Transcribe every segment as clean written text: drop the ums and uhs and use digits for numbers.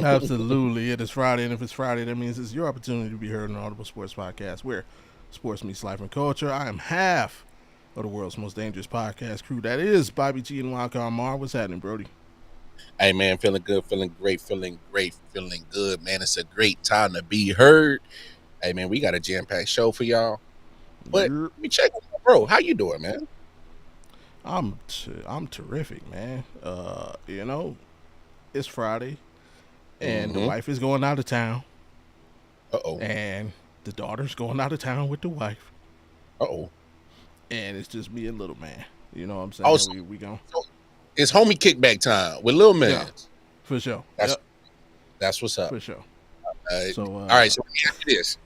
Absolutely. It is Friday, and if it's Friday, that means it's your opportunity to be heard on Audible Sports Podcast, where sports meets life and culture. I am half of the world's most dangerous podcast crew. That is Bobby G and Wildcard Mar. What's happening, Brody? Hey man, feeling good, feeling great, feeling good, man. It's a great time to be heard. Hey man, we got a jam-packed show for y'all. But Yerp. let me check with my bro. How you doing, man? I'm terrific, man. It's Friday, and the Mm-hmm. wife is going out of town, Uh-oh. and the daughter's going out of town with the wife, Uh-oh. and it's just me and little man. You know what I'm saying? Also, We go. it's homie kickback time with Lil Yeah, Man. for sure. That's Yep, that's what's up. for sure. Uh, So, all right, so let me ask you this.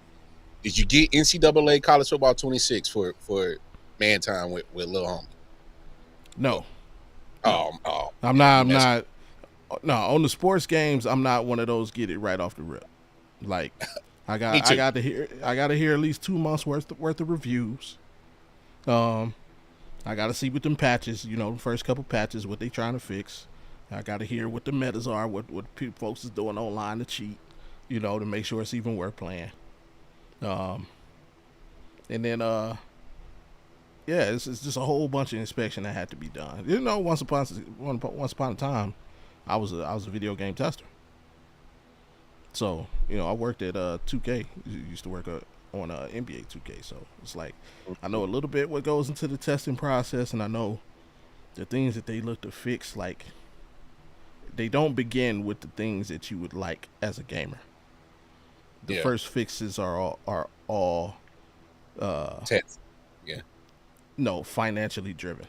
Did you get NCAA College Football 26 for man time with Lil Homie? no, no, Oh, I'm man, not. you I'm messed. not. No, on the sports games, I'm not one of those get it right off the rip. Like, I Me got, I too. got to hear, I got to hear at least 2 months worth of reviews. Um, I got to see with them patches, the first couple patches, what they trying to fix. I got to hear what the metas are, what folks is doing online to cheat, to make sure it's even worth playing. Um, and then, yeah, it's just a whole bunch of inspection that had to be done. Once upon a time, I was a video game tester. So I worked at 2K. Used to work on NBA 2K. So it's like I know a little bit what goes into the testing process, and I know the things that they look to fix. Like they don't begin with the things that you would like as a gamer. The Yeah. first fixes are all uh, Test. Yeah. no financially driven.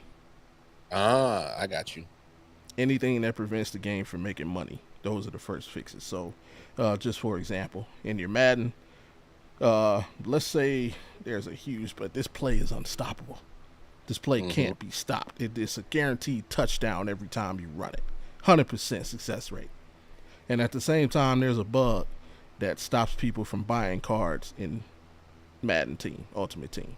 I got you. Anything that prevents the game from making money, those are the first fixes. So, just for example, in your Madden, let's say there's a huge, but this play is unstoppable. This play Mm-hmm. can't be stopped. It's a guaranteed touchdown every time you run it. 100% success rate. And at the same time, there's a bug that stops people from buying cards in Madden Team, Ultimate Team.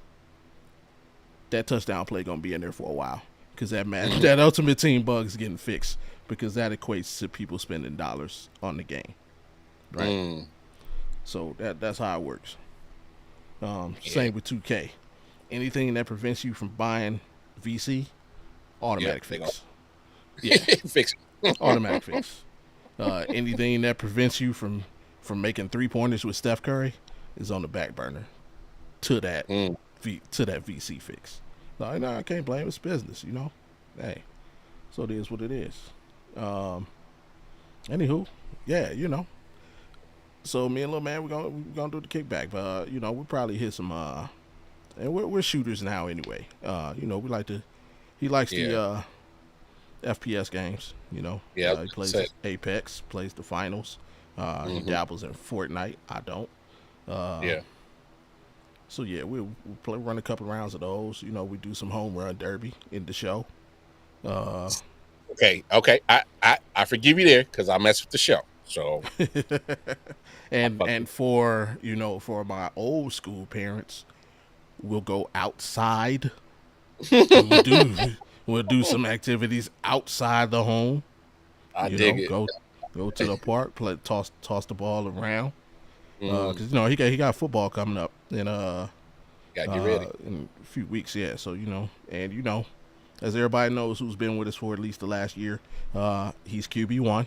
That touchdown play gonna be in there for a while because that Ultimate Team bug is getting fixed because that equates to people spending dollars on the game, right? Mm, So that's how it works. yeah. Same with 2K. Anything that prevents you from buying VC, Yeah. automatic They gonna fix. Yeah, fix it. automatic fix. Anything that prevents you from making 3 pointers with Steph Curry is on the back burner to that Mm, to that VC fix. No, I can't blame it. It's business, Hey, so it is what it is. Um, Anywho, yeah, So me and little man, we're gonna do the kickback, but we probably hit some and we're shooters now anyway. We like to. He likes the yeah. FPS games. Yeah. I was He gonna plays say. Apex, plays the finals. He Mm-hmm. dabbles in Fortnite. I don't. Uh, Yeah. so yeah, we'll run a couple rounds of those. We do some home run derby in the show. Uh, Okay. Okay. I forgive you there because I messed with the show. So I and fuck with. and for my old school parents, we'll go outside and we'll do some activities outside the home. I dig it. Go to the park, play toss the ball around. Mm, Because he got football coming up gotta get ready. in a few weeks. Yeah, so and as everybody knows who's been with us for at least the last year, he's QB1.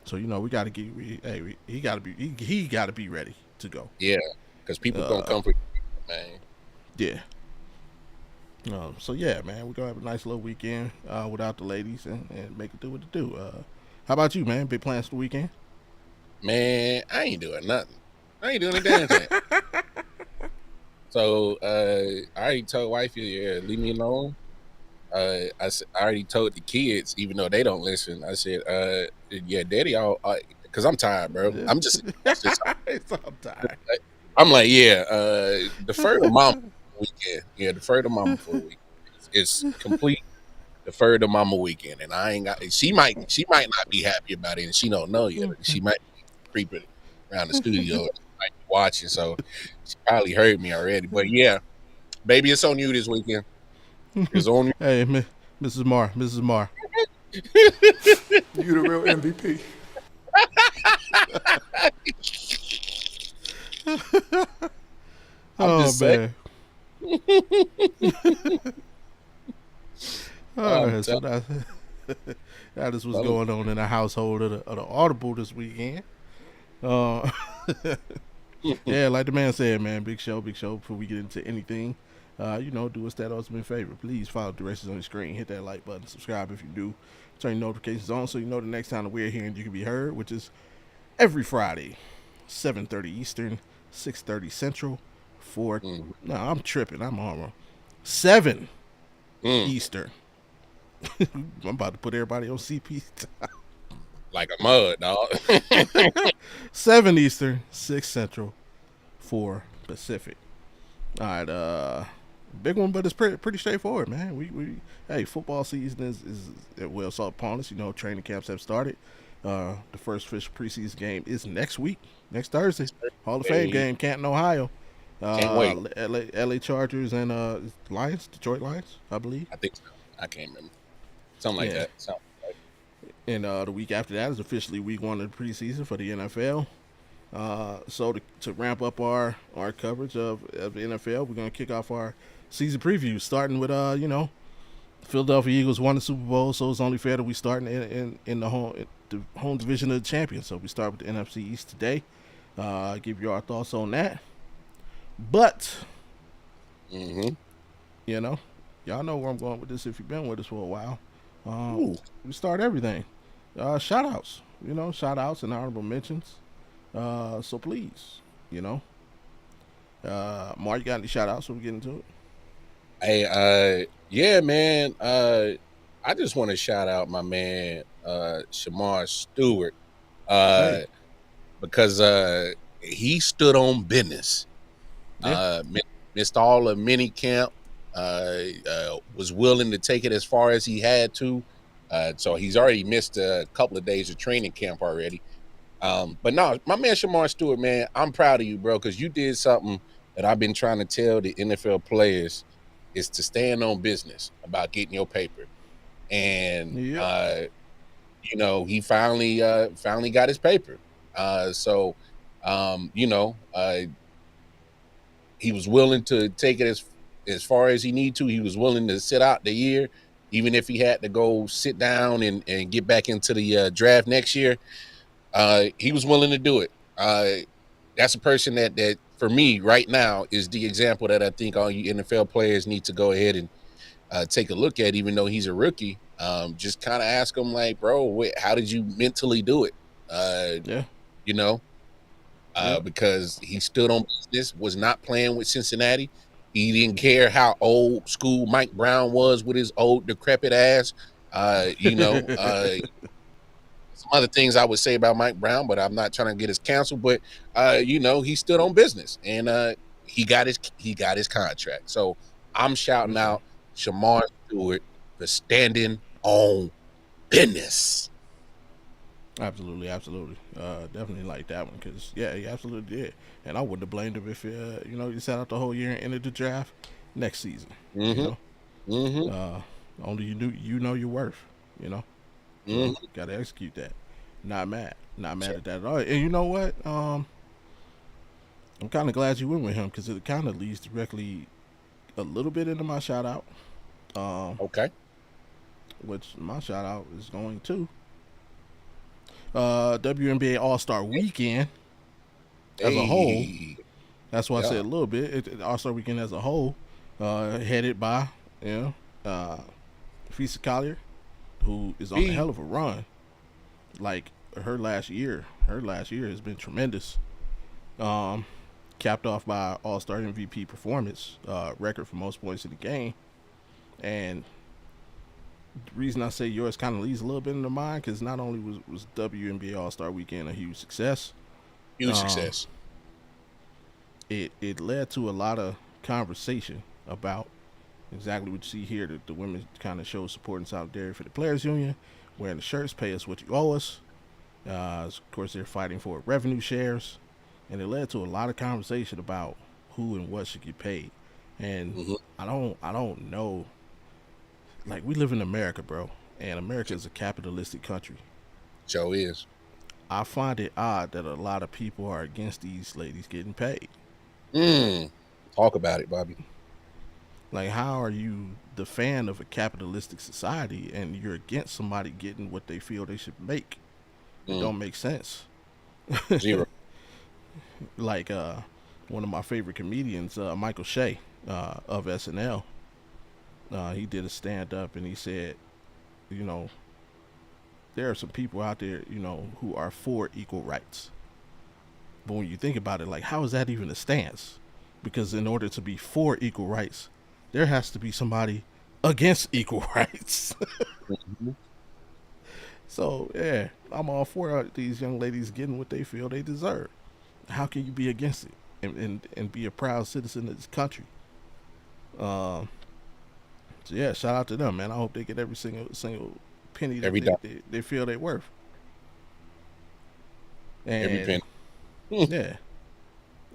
So we got to he got to he got to be ready to go. Yeah. Because people gonna Uh, come for you, man. yeah. So yeah, man, we're gonna have a nice little weekend without the ladies and make it do what it do. How about you, man? Big plans for the weekend? Man, I ain't doing nothing. I ain't doing a damn thing. So I already told wifey, yeah, leave me alone. I already told the kids, even though they don't listen. I said, yeah, daddy, because I'm tired, bro. I'm just It's all time. I'm like, yeah, defer to mama for the weekend. Yeah, defer to mama for a week. It's complete defer to mama weekend, and I ain't got. She might not be happy about it, and she don't know yet. She might be creeping around the studio, might be watching, so she probably heard me already. But yeah, baby, it's on you this weekend. It's on you. Hey, Mrs. Marr, You the real MVP. I'm Oh just saying. man. All I'm right, so telling that is what's you. going on in the household of the Audible this weekend. Uh, yeah, like the man said, man, big show, big show. Before we get into anything, do us that ultimate favor. Please follow the directions on the screen. Hit that like button. Subscribe if you do. Turn your notifications on so you know the next time that we're here and you can be heard, which is every Friday, 7:30 Eastern, 6:30 Central. For Mm, no, I'm tripping. I'm all wrong. 7 mm, Eastern. I'm about to put everybody on CP. like a mud, dog. 7 Eastern, 6 Central, 4 Pacific. All right, big one, but it's pretty straightforward, man. We hey, football season is well so upon us. Training camps have started. The first official preseason game is next week, next Thursday. Hall of Fame Hey, game, Canton, Ohio. can't wait. LA Chargers and Lions, Detroit Lions, I believe. I think so. I can't remember. Something like Yeah, that. Something like and the week after that is officially week 1 of the preseason for the NFL. So to ramp up our coverage of the NFL, we're gonna kick off our season preview, starting with Philadelphia Eagles won the Super Bowl, so it's only fair that we start in the home division of the champions. So we start with the NFC East today. Give you our thoughts on that. But that. you know, y'all know where I'm going with this if you've been with us for a while. Ooh. We start everything. Shout outs, shout outs and honorable mentions. So please, you know, Mark, you got any shout outs when we get into it? Hey, yeah, man. I just want to shout out my man, Shamar Stewart, uh, Hey, because he stood on business. yeah, Mi- Missed all of mini camp. Was willing to take it as far as he had to. So he's already missed a couple of days of training camp already. But no, my man Shamar Stewart, man, I'm proud of you, bro, because you did something that I've been trying to tell the NFL players is to stand on business about getting your paper. And yep, he finally got his paper. So he was willing to take it as far as he need to. He was willing to sit out the year, even if he had to go sit down and get back into the draft next year. He was willing to do it. That's a person that for me right now is the example that I think all you NFL players need to go ahead and take a look at, even though he's a rookie. Just kind of ask him like, bro, how did you mentally do it? Uh, yeah, you know, yep, because he stood on business, was not playing with Cincinnati. He didn't care how old school Mike Brown was with his old decrepit ass. Uh, you know, uh, some other things I would say about Mike Brown, but I'm not trying to get us canceled. But he stood on business and he got his contract. So I'm for shouting sure. out Shamar Stewart for standing on business. Absolutely, absolutely. Definitely like that one because yeah, he absolutely did. And I wouldn't have blamed him if you sat out the whole year and entered the draft next season. You Mm-hmm. know, Mm-hmm. uh, only you know your worth. You know, so Mm-hmm. gotta execute that. Not mad So, at that at all. And you know what? I'm kind of glad you went with him because it kind of leads directly a little bit into my shout out. Um, okay. which my shout out is going to WNBA All Star Weekend as a whole. Hey. That's why I said Yeah. a little bit. All Star Weekend as a whole, headed by uh, Fisa Collier, who is on a B. hell of a run. Like her last year has been tremendous. Um, Capped off by All Star MVP performance, record for most points in the game. And the reason I say yours kind of leads a little bit into mine because not only was WNBA All Star Weekend a huge success, Huge um, success. it led to a lot of conversation about exactly what you see here. The women kind of show support and solidarity for the players union, wearing the shirts, pay us what you owe us. Of course, they're fighting for revenue shares, and it led to a lot of conversation about who and what should get paid. And Mm-hmm. I don't know. Like we live in America, bro. and America is a capitalistic country. Joe is. I find it odd that a lot of people are against these ladies getting paid. Mm. Talk about it, Bobby. Like, how are you the fan of a capitalistic society and you're against somebody getting what they feel they should make? It Mm. don't make sense. Zero. Like one of my favorite comedians, Michael Shea of SNL, he did a stand up and he said, you know, there are some people out there, who are for equal rights. But when you think about it, like, how is that even a stance? Because in order to be for equal rights, there has to be somebody against equal rights. Mhm. So, yeah, I'm all for these young ladies getting what they feel they deserve. How can you be against it and be a proud citizen of this country? Um, so, yeah, shout out to them, man. I hope they get every single penny that Every they, dollar, they, they feel they're worth. every And, penny. Mm. yeah,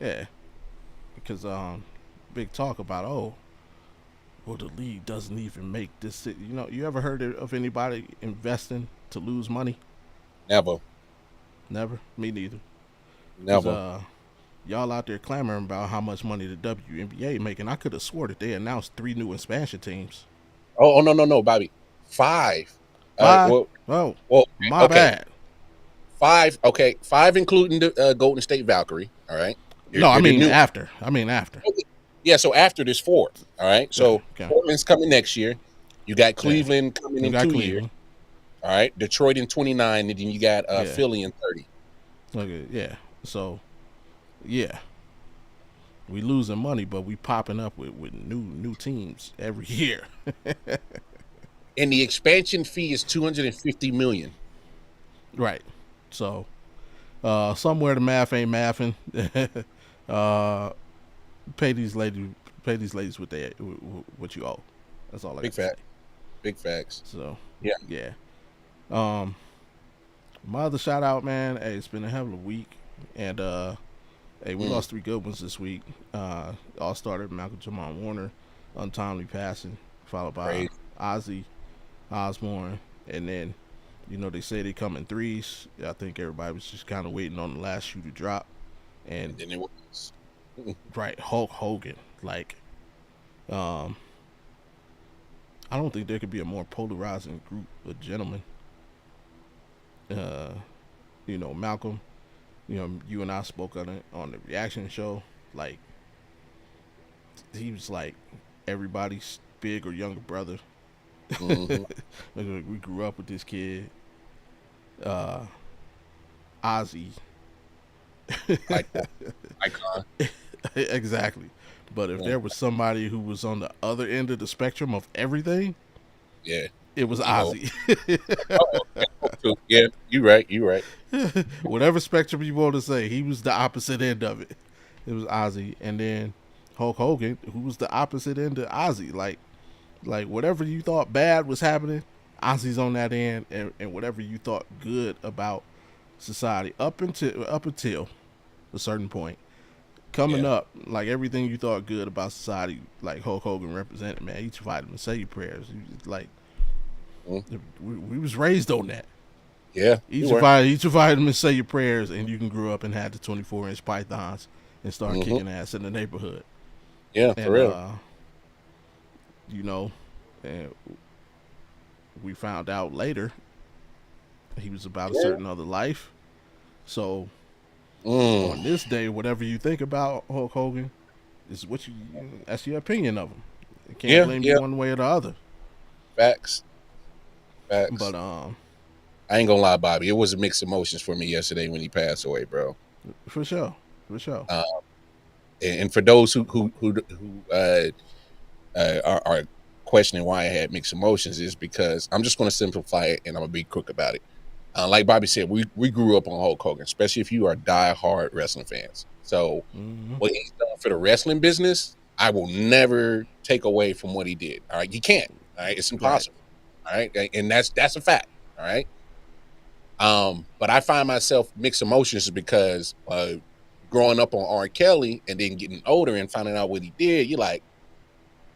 yeah. Because big talk about, well, the league doesn't even make this. You ever heard of anybody investing to lose money? Never, Never. Me neither. Because never. y'all out there clamoring about how much money the WNBA making. I could have swore that they announced 3 new expansion teams. Oh, no, no, no, Bobby. Five. Five? Well, Oh, well, my okay. bad. Five. Okay, five, including the Golden State Valkyrie. All right, No, I they're the mean new. after. I mean after. Yeah. So after this four. All right. Okay, So okay. Portland's coming next year. You got Yeah. Cleveland coming We in got 2 years. Cleveland. All right. Detroit in 29, and then you got Yeah. Philly in 30. Okay. Yeah. So, yeah, we losing money, but we popping up with new teams every year. And the expansion fee is 250 million. Right. So, somewhere the math ain't mathing. uh, pay these ladies, what you owe. That's all I Big got to say. fact. Big facts. So, Yeah. yeah. Um, my other shout out, man. Hey, it's been a hell of a week, and hey, we Mm. lost 3 good ones this week. All started with Malcolm Jamal Warner, untimely passing, followed by Crazy. Ozzy Osbourne, and then they say they come in threes. I think everybody was just kind of waiting on the last shoe to drop, and And then it was. right, Hulk Hogan. Like, um, I don't think there could be a more polarizing group of gentlemen. Uh, Malcolm. You and I spoke on it on the reaction show. Like, he was like everybody's big or younger brother. Hmm. Like, we grew up with this kid, uh, Ozzy. Like icon. Exactly. But if Yeah. there was somebody who was on the other end of the spectrum of everything, Yeah. it was You know. Ozzy. Oh, okay. Yeah. You right. You right. Whatever spectrum you want to say, he was the opposite end of it. It was Ozzy, and then Hulk Hogan, who was the opposite end of Ozzy. Like whatever you thought bad was happening, Ozzy's on that end, and whatever you thought good about society up until a certain point, coming Yeah. up, like everything you thought good about society, like Hulk Hogan represented, man. Each vitamin, say your prayers. Like, Mm. we was raised on that. Yeah. You Each were. each vitamin, say your prayers, and you can grow up and have the 24-inch pythons and start Hmm. kicking ass in the neighborhood. Yeah. For And real. you know, and we found out later he was about a Yeah. certain other life. So Mm. on this day, whatever you think about Hulk Hogan is that's your opinion of him. I can't Yeah. blame you Yeah. one way or the other. Facts. Facts. But I ain't gonna lie, Bobby. It was mixed emotions for me yesterday when he passed away, bro. for sure, for sure. Uh, and for those who are questioning why I had mixed emotions, is because I'm just gonna simplify it and I'm gonna be quick about it. Like Bobby said, we grew up on Hulk Hogan, especially if you are die-hard wrestling fans. So Hmm. what he's done for the wrestling business, I will never take away from what he did. All right, you can't. All right, it's Right, impossible. All right, and that's a fact. All right. But I find myself mixed emotions because growing up on R. Kelly and then getting older and finding out what he did, you're like,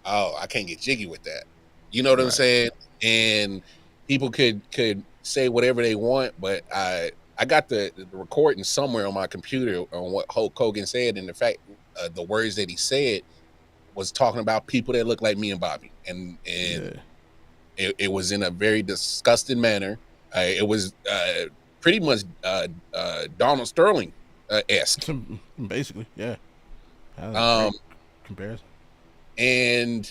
oh, I can't get jiggy with that. You know what I'm right. saying? And people could say whatever they want, but I got the recording somewhere on my computer on what Hulk Hogan said, and the fact the words that he said was talking about people that look like me and Bobby, and Yeah. it was in a very disgusting manner. It was pretty much Donald Sterling esque. Basically, yeah. That was a Um, great comparison. and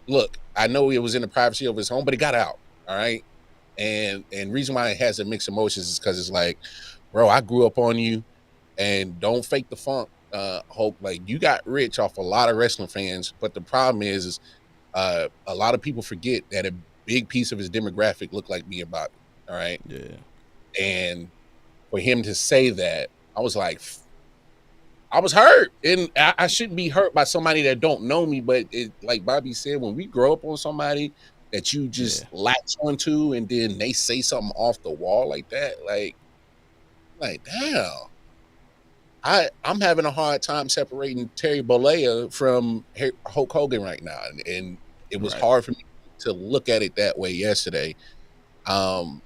look, I know it was in the privacy of his home, but it got out. All right. And reason why it has a mixed emotions is because it's like, bro, I grew up on you, and don't fake the funk. Hope like you got rich off a lot of wrestling fans, but the problem is a lot of people forget that a big piece of his demographic looked like me and Bobby. All right, Yeah. and for him to say that, I was like, I was hurt, and I shouldn't be hurt by somebody that don't know me. But like Bobby said, when we grow up on somebody that you Yeah. just latch onto, and then they say something off the wall like that, like damn, I'm having a hard time separating Terry Bollea from Hulk Hogan right now, and it was Right. hard for me to look at it that way yesterday. Um,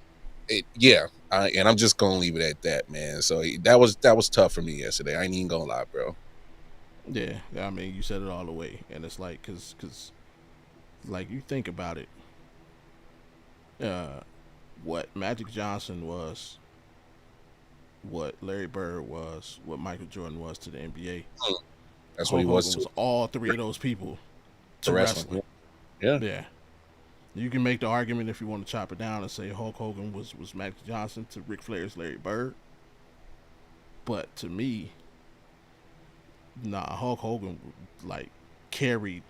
yeah, and I'm just gonna leave it at that, man. So that was tough for me yesterday. I ain't even gonna lie, bro. Yeah. I mean, you said it all the way, and it's like, cause, like you think about it, uh, what Magic Johnson was, what Larry Bird was, what Michael Jordan was to the NBA. That's what he Hulk was Hogan to was all three of those people to to wrestling. wrestling. Yeah, Yeah. You can make the argument if you want to chop it down and say Hulk Hogan was Magic Johnson to Ric Flair's Larry Bird. But to me, nah, Hulk Hogan like carried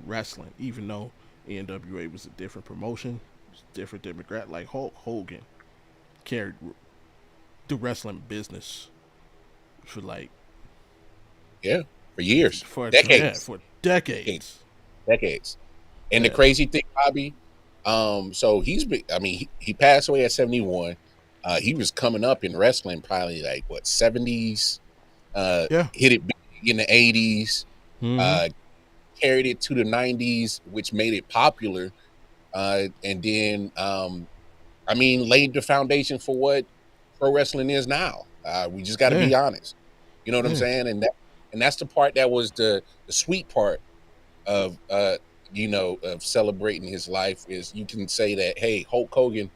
wrestling, even though NWA was a different promotion, different demographic. Like Hulk Hogan carried the wrestling business for like yeah, for years, for yeah decades, for decades, decades. decades. And the Yeah, crazy thing, Bobby, so he's been. I mean, he passed away at 71. He was coming up in wrestling probably like what 70s. yeah. Hit it big in the 80s. Mm-hmm. Uh, carried it to the 90s, which made it popular. And then, I mean, laid the foundation for what pro wrestling is now. We just got to Yeah, be honest. You know what I'm yeah, saying? And that's the part that was the sweet part of of celebrating his life is you can say that hey, Hulk Hogan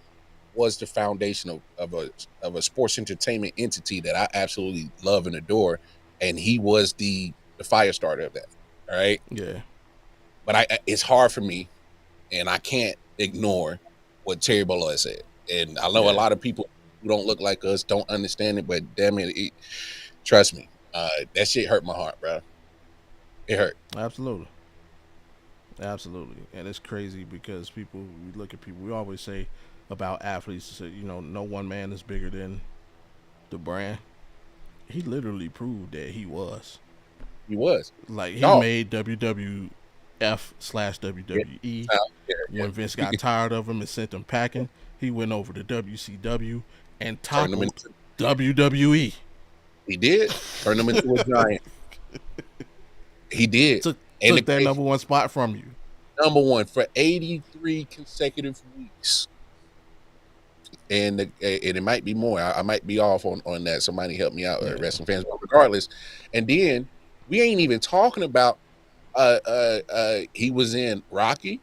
was the foundation of a sports entertainment entity that I absolutely love and adore, and he was the fire starter of that. All right, yeah, but it's hard for me, and I can't ignore what Terry Bollea said. And I know a yeah. lot of people who don't look like us don't understand it, but damn it, trust me, that shit hurt my heart, bro. It hurt. Absolutely. Absolutely, and it's crazy because people we look at people. We always say about athletes, no one man is bigger than the brand. He literally proved that he was. He was Like he dog. made WWF slash Yeah, WWE. yeah, When Vince yeah. got tired of him and sent him packing, he went over to WCW and Turned him toppled into. WWE. He did turn him into a giant. He did, and the Took that crazy number one spot from you. number one for 83 consecutive weeks, and it might be more. I might be off on that. Somebody help me out, Yeah, wrestling fans. But regardless, and then we ain't even talking about. He was in Rocky.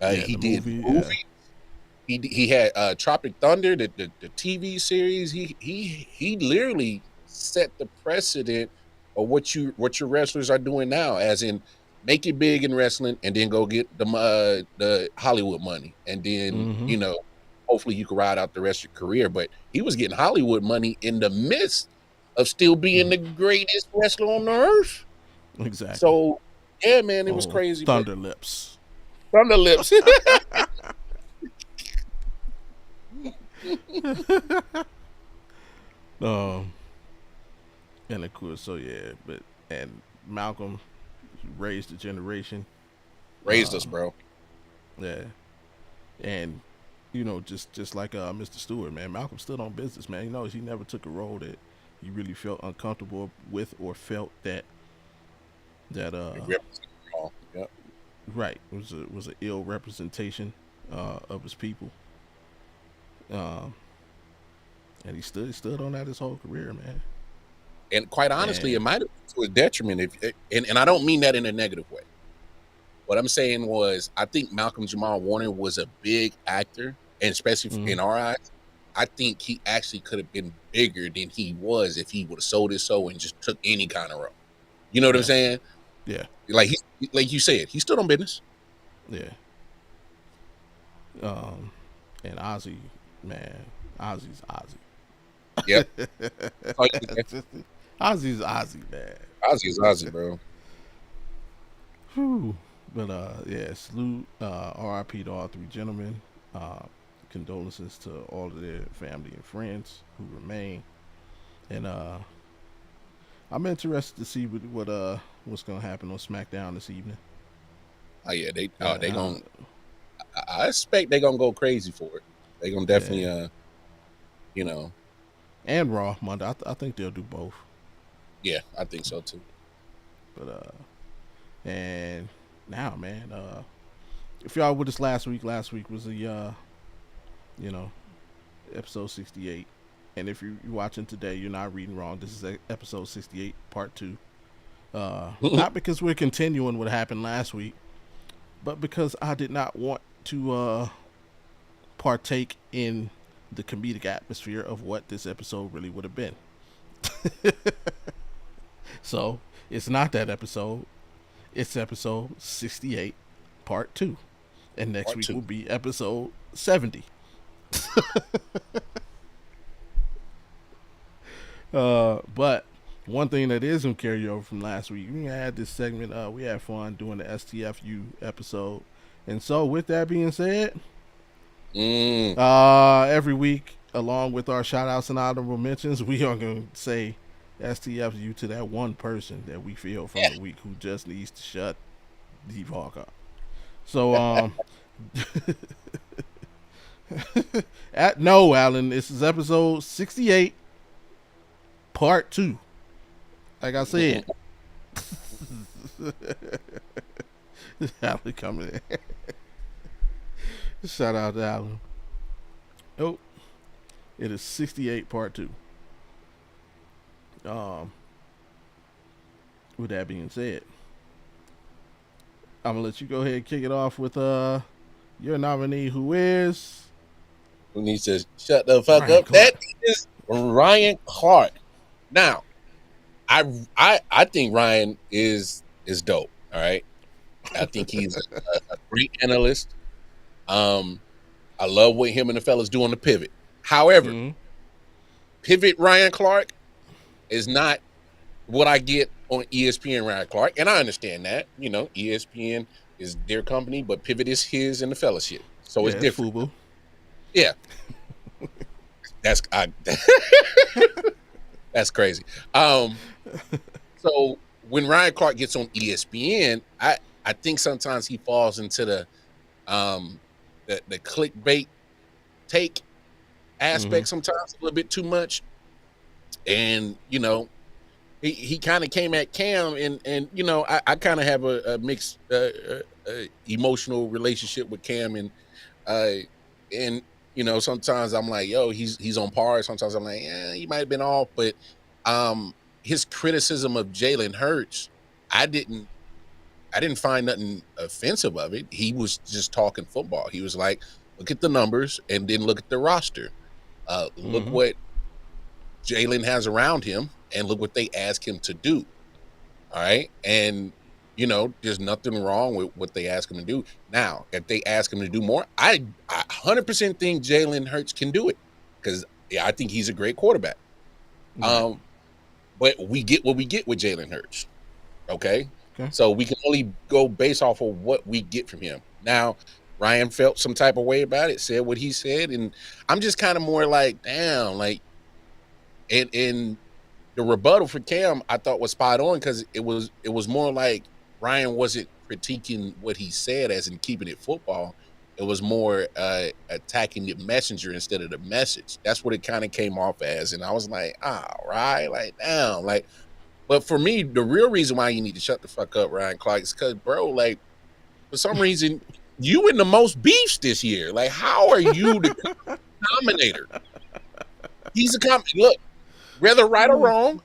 yeah. He The did movie. Yeah. movies. He had Tropic Thunder, the TV series. He literally set the precedent of what your wrestlers are doing now, as in make it big in wrestling and then go get the Hollywood money, and then Mm-hmm. hopefully you can ride out the rest of your career. But he was getting Hollywood money in the midst of still being the greatest wrestler on the earth. Exactly. So yeah, man, it was Oh, crazy. But Thunder Lips. Thunder Lips. Um, and of course, so yeah, but and Malcolm raised the generation. Raised us, Um, bro. yeah, and just like Mr. Stewart, man, Malcolm stood on business, man. He never took a role that he really felt uncomfortable with or felt that It represents all. Yep. right was a ill representation of his people. Um, and he stood on that his whole career, man. And quite honestly, it And might have been to his detriment. And I don't mean that in a negative way. What I'm saying was, I think Malcolm Jamal Warner was a big actor, and especially mm, in our eyes, I think he actually could have been bigger than he was if he would have sold his soul and just took any kind of role. You know what I'm yeah, saying? yeah, Like like you said, he stood on business. yeah. Um, and Ozzy, man, Ozzy's Yep. Ozzy. Oh, yeah. Ozzy's Ozzy, man. Ozzy is Ozzy, bro. Whew. But yeah, salute, R.I.P. to all three gentlemen. Uh, condolences to all of their family and friends who remain. And I'm interested to see what's gonna happen on SmackDown this evening. Oh yeah, they Uh, gonna. I expect they gonna go crazy for it. They gonna yeah, definitely you know, and Raw Monday. I think they'll do both. yeah, I think so too. But and now, man, if y'all with us last week was the you know episode 68. And if you're watching today, you're not reading wrong. This is episode 68, part two. Not because we're continuing what happened last week, but because I did not want to partake in the comedic atmosphere of what this episode really would have been. So it's not that episode. It's episode 68, part two. And next Part week two. will be episode 70. But one thing that is gonna carry over from last week, we had this segment. We had fun doing the STFU episode, and so with that being said, Mm. every week along with our shout outs and honorable mentions, we are gonna say STFU to that one person that we feel from Yeah. the week who just needs to shut the fuck up. So at no, Alan, this is episode 68, part two. Like I said, Alan coming in. Shout out to Alan. Oh, it is 68 part two. Um, with that being said, I'm gonna let you go ahead and kick it off with your nominee, who is Who needs to shut the fuck Ryan up? That Clark. is Ryan Clark. Now, I think Ryan is dope. All right. I think he's a great analyst. Um, I love what him and the fellas do on the pivot. However, Mm-hmm. pivot Ryan Clark is not what I get on ESPN Ryan Clark. And I understand that. You know, ESPN is their company, but pivot is his and the fellowship. So Yeah, it's it's different. Fubu. Yeah. That's that's crazy. So when Ryan Clark gets on ESPN, I think sometimes he falls into um the clickbait take Mm-hmm. aspect sometimes a little bit too much. And you know, he kind of came at Cam, and you know, I kind of have a mixed emotional relationship with Cam, uh and you know, sometimes I'm like, yo, he's on par. Sometimes I'm like, yeah, he might have been off, but um his criticism of Jalen Hurts, I didn't I didn't find nothing offensive of it. He was just talking football. He was like, look at the numbers and then look at the roster. Look Mm-hmm. what Jalen has around him and look what they ask him to do. All right. And, you know, there's nothing wrong with what they ask him to do. Now, if they ask him to do more, I 100% think Jalen Hurts can do it because yeah, I think he's a great quarterback. Right. Um, but we get what we get with Jalen Hurts. Okay. Okay. So we can only go based off of what we get from him. Now, Ryan felt some type of way about it, said what he said, and I'm just kind of more like, damn, like, and the rebuttal for Cam I thought was spot on because it was more like Ryan wasn't critiquing what he said as in keeping it football. It was more attacking the messenger instead of the message. That's what it kind of came off as, and I was like, all right, like damn, like. But for me, the real reason why you need to shut the fuck up, Ryan Clark, is because, bro, like, for some reason, you in the most beefs this year. Like, how are you the dominator? He's a look, whether right or wrong,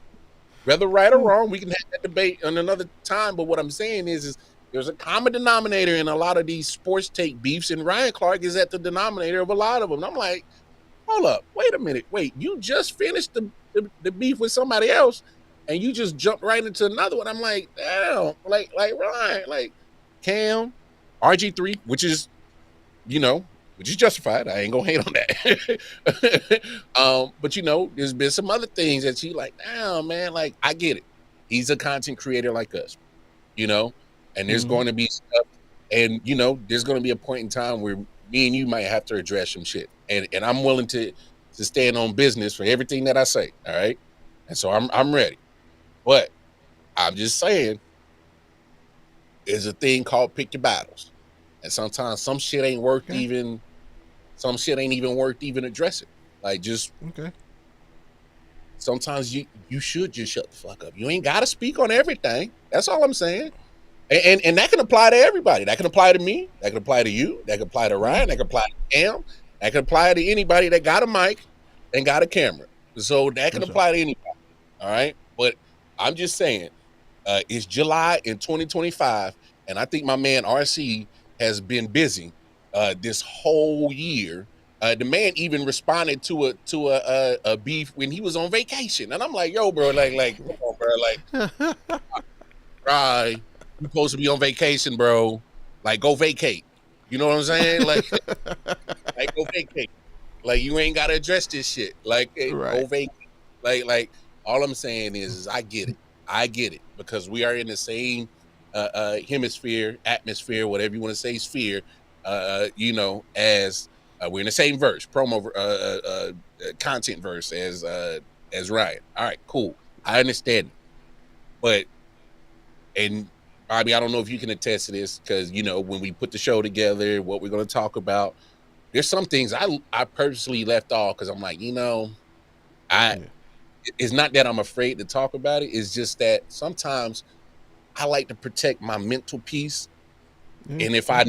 we can have that debate on another time. But what I'm saying is there's a common denominator in a lot of these sports take beefs, and Ryan Clark is at the denominator of a lot of them. And I'm like, hold up, wait a minute, you just finished the beef with somebody else, and you just jumped right into another one. I'm like, damn, like Ryan, like Cam, RG3, which is justified. I ain't gonna hate on that. But there's been some other things that you like, damn, man, like I get it. He's a content creator like us, and there's going to be stuff, and there's going to be a point in time where me and you might have to address some shit, and I'm willing to stand on business for everything that I say. All right, and so I'm ready, but I'm just saying, there's a thing called pick your battles, and sometimes some shit ain't worth even. Some shit ain't even worth even addressing. Like, just sometimes you should just shut the fuck up. You ain't got to speak on everything. That's all I'm saying. And that can apply to everybody. That can apply to me. That can apply to you. That can apply to Ryan. That can apply to Cam. That can apply to anybody that got a mic and got a camera. So that can apply to anybody. All right. But I'm just saying, it's July in 2025, and I think my man RC has been busy this whole year. The man even responded to a beef when he was on vacation, and I'm like, yo, bro, like, come on, bro, like, right, you supposed to be on vacation, bro. Like, go vacate. You know what I'm saying? Like go vacate. Like, you ain't got to address this shit. Like, go vacate. Like, all I'm saying is I get it because we are in the same hemisphere, atmosphere, whatever you want to say, sphere. As we're in the same verse, content verse as Ryan. All right, cool. I understand, but and Bobby, I don't know if you can attest to this because when we put the show together, what we're going to talk about, there's some things I purposely left off because I'm like, it's not that I'm afraid to talk about it. It's just that sometimes I like to protect my mental peace. And I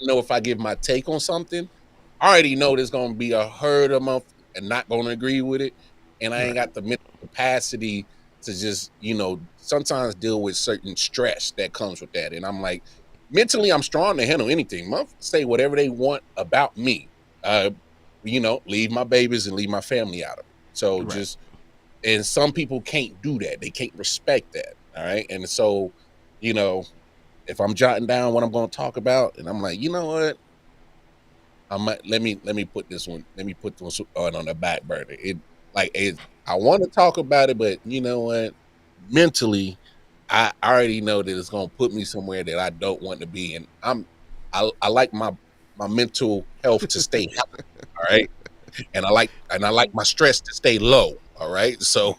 know if I give my take on something, I already know there's going to be a herd of them and not going to agree with it. And I ain't got the mental capacity to just, sometimes deal with certain stress that comes with that. And I'm like, mentally, I'm strong to handle anything. Say whatever they want about me. Leave my babies and leave my family out of it. So and some people can't do that. They can't respect that. All right. And so, if I'm jotting down what I'm going to talk about, and I'm like, you know what, let me put this one. Let me put this one on the back burner. I want to talk about it, but you know what, mentally, I already know that it's going to put me somewhere that I don't want to be, and I like my mental health to stay healthy. All right, and I like my stress to stay low. All right, so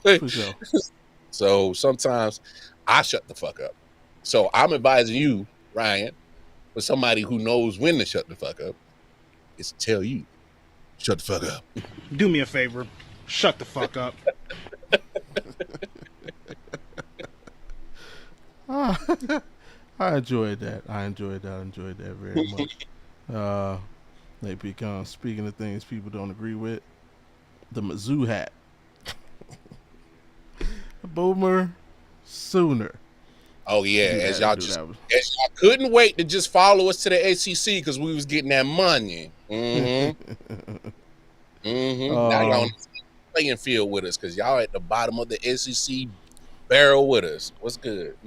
so sometimes I shut the fuck up. So I'm advising you, Ryan, for somebody who knows when to shut the fuck up, is to tell you, shut the fuck up. Do me a favor, shut the fuck up. I enjoyed that. I enjoyed that very much. They become, speaking of things people don't agree with, the Mizzou hat. Boomer Sooner. Oh yeah, as y'all couldn't wait to just follow us to the ACC because we was getting that money. Mm-hmm. Now y'all on the playing field with us because y'all at the bottom of the SEC barrel with us. What's good?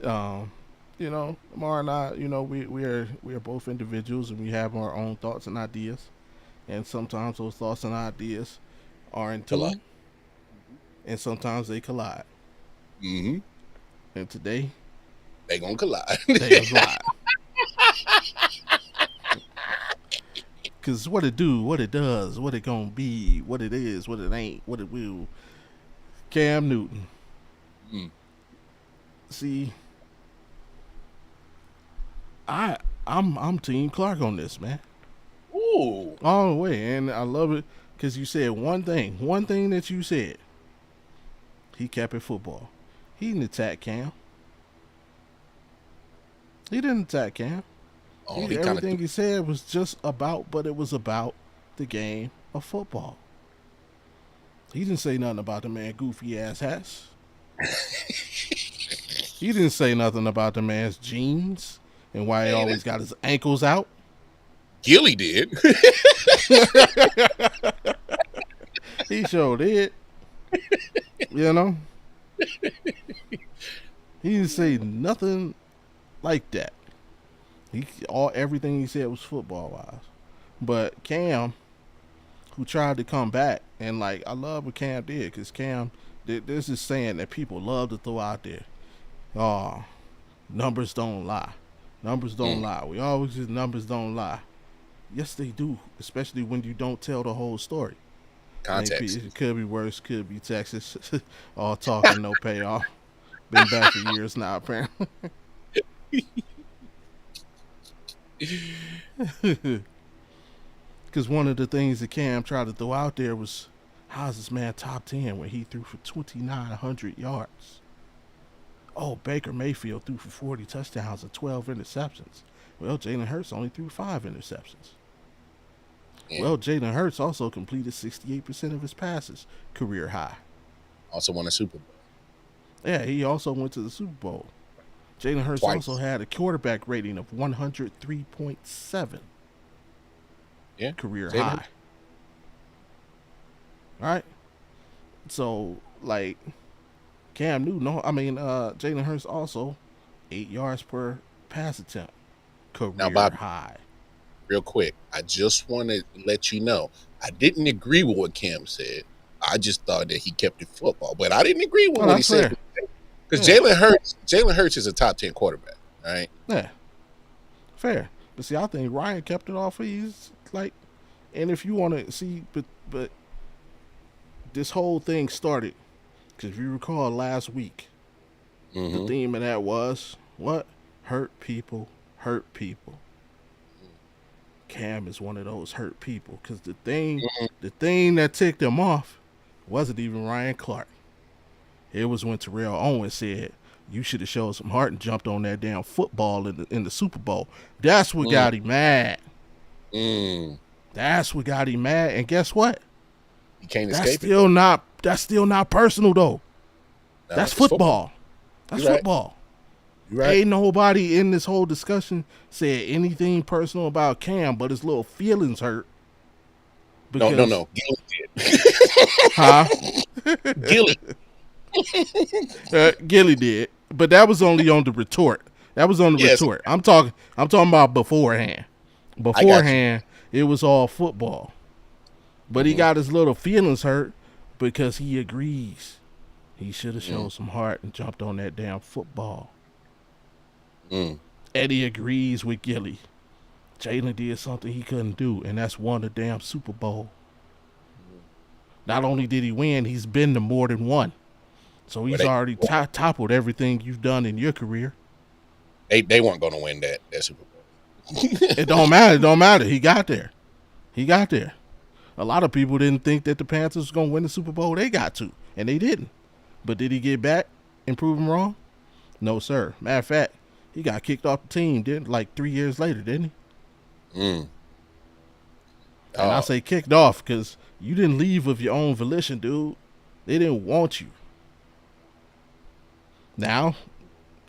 Amar and I, we are both individuals and we have our own thoughts and ideas, and sometimes those thoughts and ideas are in tune, and sometimes they collide. Mm-hmm. And today, they gonna collide. Cause what it do, what it does, what it gonna be, what it is, what it ain't, what it will. Cam Newton. See, I'm Team Clark on this, man. Ooh. All the way, and I love it because you said one thing that you said. He kept it football. He didn't attack Cam. He didn't attack Cam. Oh, he kind of Everything he said was just about, but it was about the game of football. He didn't say nothing about the man goofy ass hats. He didn't say nothing about the man's jeans and why he always got his ankles out. Gilly did. He sure did. You know? He didn't say nothing like that. Everything he said was football wise. But Cam, who tried to come back, and like I love what Cam did, because Cam, this is saying that people love to throw out there. Oh, numbers don't lie. Numbers don't lie. We always just numbers don't lie. Yes, they do, especially when you don't tell the whole story. Context. It could be worse. Could be Texas. All talk and no payoff. Been back for years now, apparently. Because one of the things that Cam tried to throw out there was, how's this man top 10 when he threw for 2,900 yards? Oh, Baker Mayfield threw for 40 touchdowns and 12 interceptions. Well, Jalen Hurts only threw 5 interceptions. Yeah. Well, Jalen Hurts also completed 68% of his passes, career high. Also won a Super Bowl. Yeah, he also went to the Super Bowl. Jalen Hurts also had a quarterback rating of 103.7. Yeah, career high. All right. So, like, Cam Newton, Jalen Hurts also 8 yards per pass attempt, career now, Bob, high. Real quick, I just want to let you know, I didn't agree with what Cam said. I just thought that he kept it football, but I didn't agree with what he said. Because Jalen Hurts is a top 10 quarterback, right? Yeah, fair. But see, I think Ryan kept it off. He's like, and if you want to see, but this whole thing started because if you recall last week, the theme of that was what? Hurt people, hurt people. Cam is one of those hurt people because the thing that ticked him off wasn't even Ryan Clark. It was when Terrell Owens said, "You should have showed some heart and jumped on that damn football in the Super Bowl." That's what got him mad. That's what got him mad. And guess what? You can't that's escape still it. That's still not personal though. No, that's football. That's football. Right. Ain't nobody in this whole discussion said anything personal about Cam, but his little feelings hurt. Because, no. Gilly did. Huh? Gilly. Gilly did, but that was only on the retort. That was on the retort. I'm talking about beforehand. Beforehand, it was all football. But he got his little feelings hurt because he agrees he should have shown some heart and jumped on that damn football. Eddie agrees with Gilly. Jalen did something he couldn't do, and that's won the damn Super Bowl. Not only did he win, he's been to more than one. So he's already toppled everything you've done in your career. They weren't going to win that Super Bowl. It don't matter. It don't matter. He got there. A lot of people didn't think that the Panthers was going to win the Super Bowl. They got to, and they didn't. But did he get back and prove them wrong? No, sir. Matter of fact, he got kicked off the team, like 3 years later, didn't he? And I say kicked off because you didn't leave of your own volition, dude. They didn't want you. Now,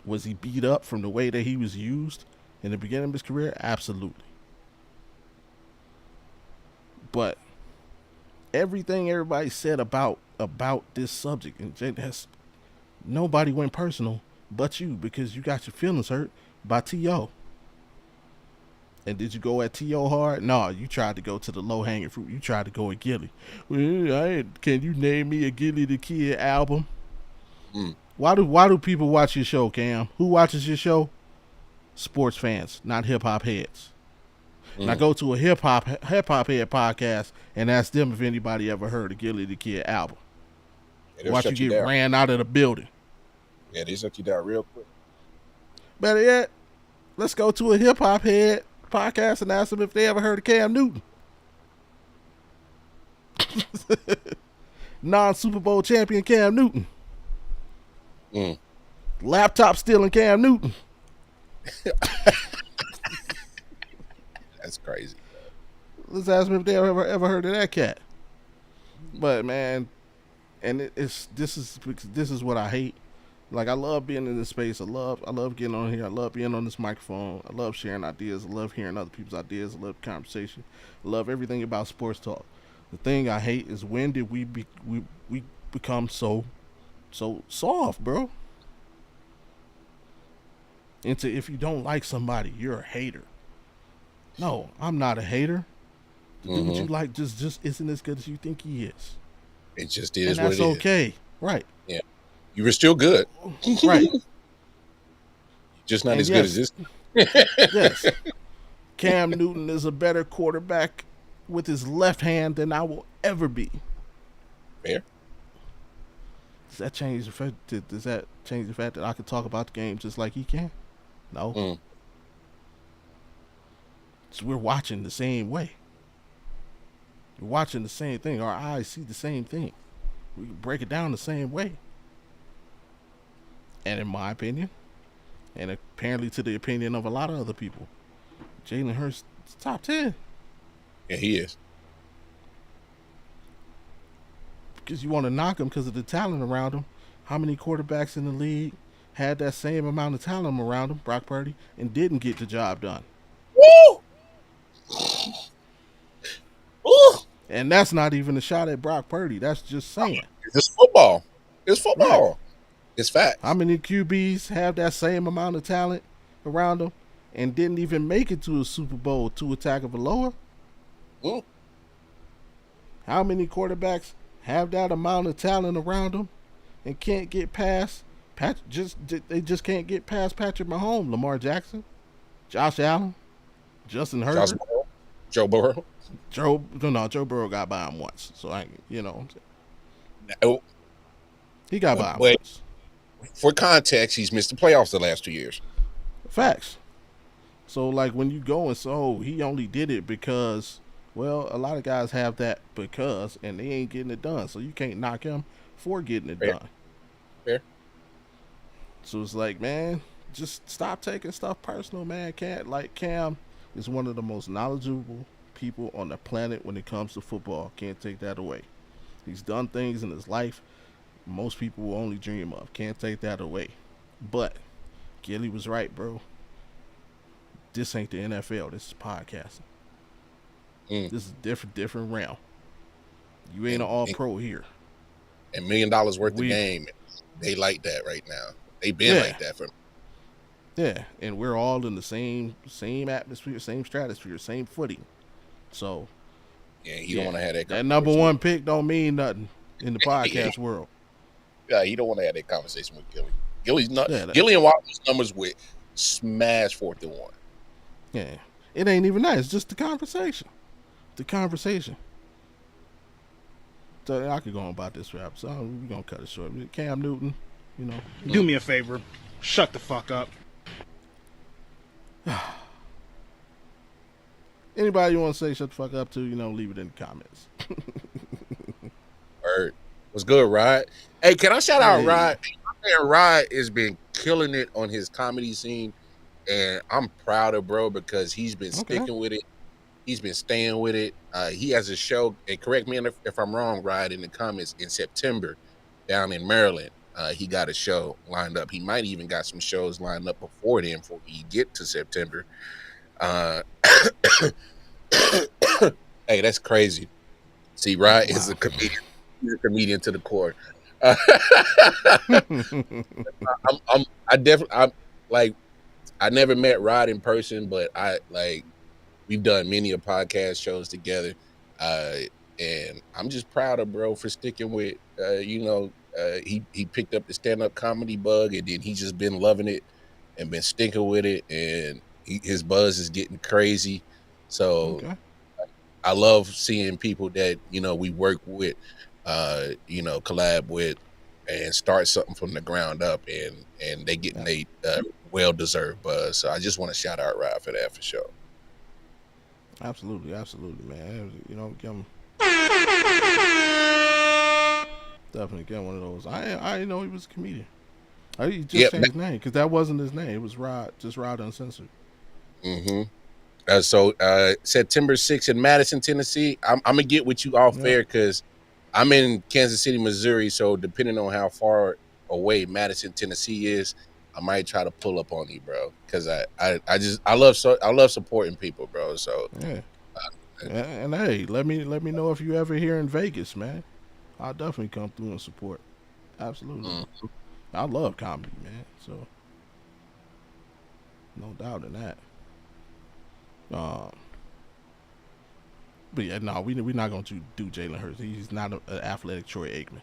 was he beat up from the way that he was used in the beginning of his career? Absolutely. But everything everybody said about this subject, and nobody went personal but you because you got your feelings hurt by T.O. And did you go at T.O. hard? No, you tried to go to the low-hanging fruit. You tried to go at Gilly. Well, can you name me a Gilly the Kid album? Why do people watch your show, Cam? Who watches your show? Sports fans, not hip-hop heads. Now go to a hip-hop head podcast and ask them if anybody ever heard of Gilly the Kid album. Watch you get ran out of the building. Yeah, they shut you down real quick. Better yet, let's go to a hip-hop head podcast and ask them if they ever heard of Cam Newton. Non-Super Bowl champion Cam Newton. Laptop stealing Cam Newton. That's crazy. Let's ask them if they ever heard of that cat. But man, and it's this is what I hate. Like I love being in this space. I love getting on here. I love being on this microphone. I love sharing ideas. I love hearing other people's ideas. I love conversation. I love everything about sports talk. The thing I hate is when did we become so soft, bro? Into if you don't like somebody, you're a hater. No, I'm not a hater. The dude you like just isn't as good as you think he is, It just and is what that's it is. okay. Right, Yeah, you were still good, right. just not And as good as yes, this. yes, Cam Newton is a better quarterback with his left hand than I will ever be. Fair. Does that change the fact? Does that change the fact that I can talk about the game just like he can? No. Mm. So we're watching the same way. We're watching the same thing. Our eyes see the same thing. We can break it down the same way. And in my opinion, and apparently to the opinion of a lot of other people, Jalen Hurts is top 10. Yeah, he is. Because you want to knock him because of the talent around him. How many quarterbacks in the league had that same amount of talent around him, Brock Purdy, and didn't get the job done? Woo! Woo! And that's not even a shot at Brock Purdy. That's just saying. It's football. It's football. Right. It's facts. How many QBs have that same amount of talent around them and didn't even make it to a Super Bowl to attack of a lower? Mm. How many quarterbacks have that amount of talent around them and can't get past they just can't get past Patrick Mahomes, Lamar Jackson, Josh Allen, Justin Herbert, Joe Burrow. Joe Burrow got by him once, so I you know what I'm saying. No. He got by him Wait. once. For context, he's missed the playoffs the last 2 years. Facts. So like when you go and so he only did it because, well, a lot of guys have that because and they ain't getting it done, so you can't knock him for getting it done. Fair. So it's like, man, just stop taking stuff personal, man. Cam is one of the most knowledgeable people on the planet when it comes to football. Can't take that away. He's done things in his life most people will only dream of. Can't take that away. But Gilly was right, bro. This ain't the NFL. This is podcasting. This is different realm. You ain't an all-pro here. And $1 million worth of game. They like that right now. They've been like that for. Yeah, and we're all in the same atmosphere, same stratosphere, same footing. So yeah, you don't want to have that. That number one pick don't mean nothing in the podcast world. Yeah, you don't want to have that conversation with Gilly. Gilly's not. Gilly and Watson's numbers with smash 4-1. Yeah, it ain't even that. It's just the conversation. The conversation. So I could go on about this rap. So we're gonna cut it short. Cam Newton, you know. Do me a favor. Shut the fuck up. Anybody you want to say shut the fuck up to, leave it in the comments. Word. What's good, Rod? Hey, can I shout out Rod? Man, Rod has been killing it on his comedy scene, and I'm proud of bro because he's been sticking with it. He's been staying with it. He has a show, and correct me if I'm wrong, Rod, in the comments, in September down in Maryland. He got a show lined up. He might even got some shows lined up before then, before we get to September. Hey, that's crazy. See, Rod is a comedian. He's a comedian to the core. I never met Rod in person, but we've done many a podcast shows together. And I'm just proud of bro for sticking with, he picked up the stand-up comedy bug, and then he's just been loving it and been sticking with it, and his buzz is getting crazy. So I love seeing people that, we work with, collab with and start something from the ground up, and they getting a well-deserved buzz. So I just want to shout out Rod for that for sure. Absolutely, man. Give him definitely get one of those. I didn't know he was a comedian. Oh, he just Yep. changed his name because that wasn't his name. It was Rod, just Rod Uncensored. Mm-hmm. September 6th in Madison, Tennessee. I'm gonna get with you off Yep. air because I'm in Kansas City, Missouri. So depending on how far away Madison, Tennessee is, I might try to pull up on you, bro. Because I love supporting people, bro. So Yeah. And hey, let me know if you ever here in Vegas, man. I'll definitely come through and support. Absolutely. mm, I love comedy, man. So no doubt in that. Um, but yeah, no, we're not going to do Jalen Hurts. He's not an athletic Troy Aikman.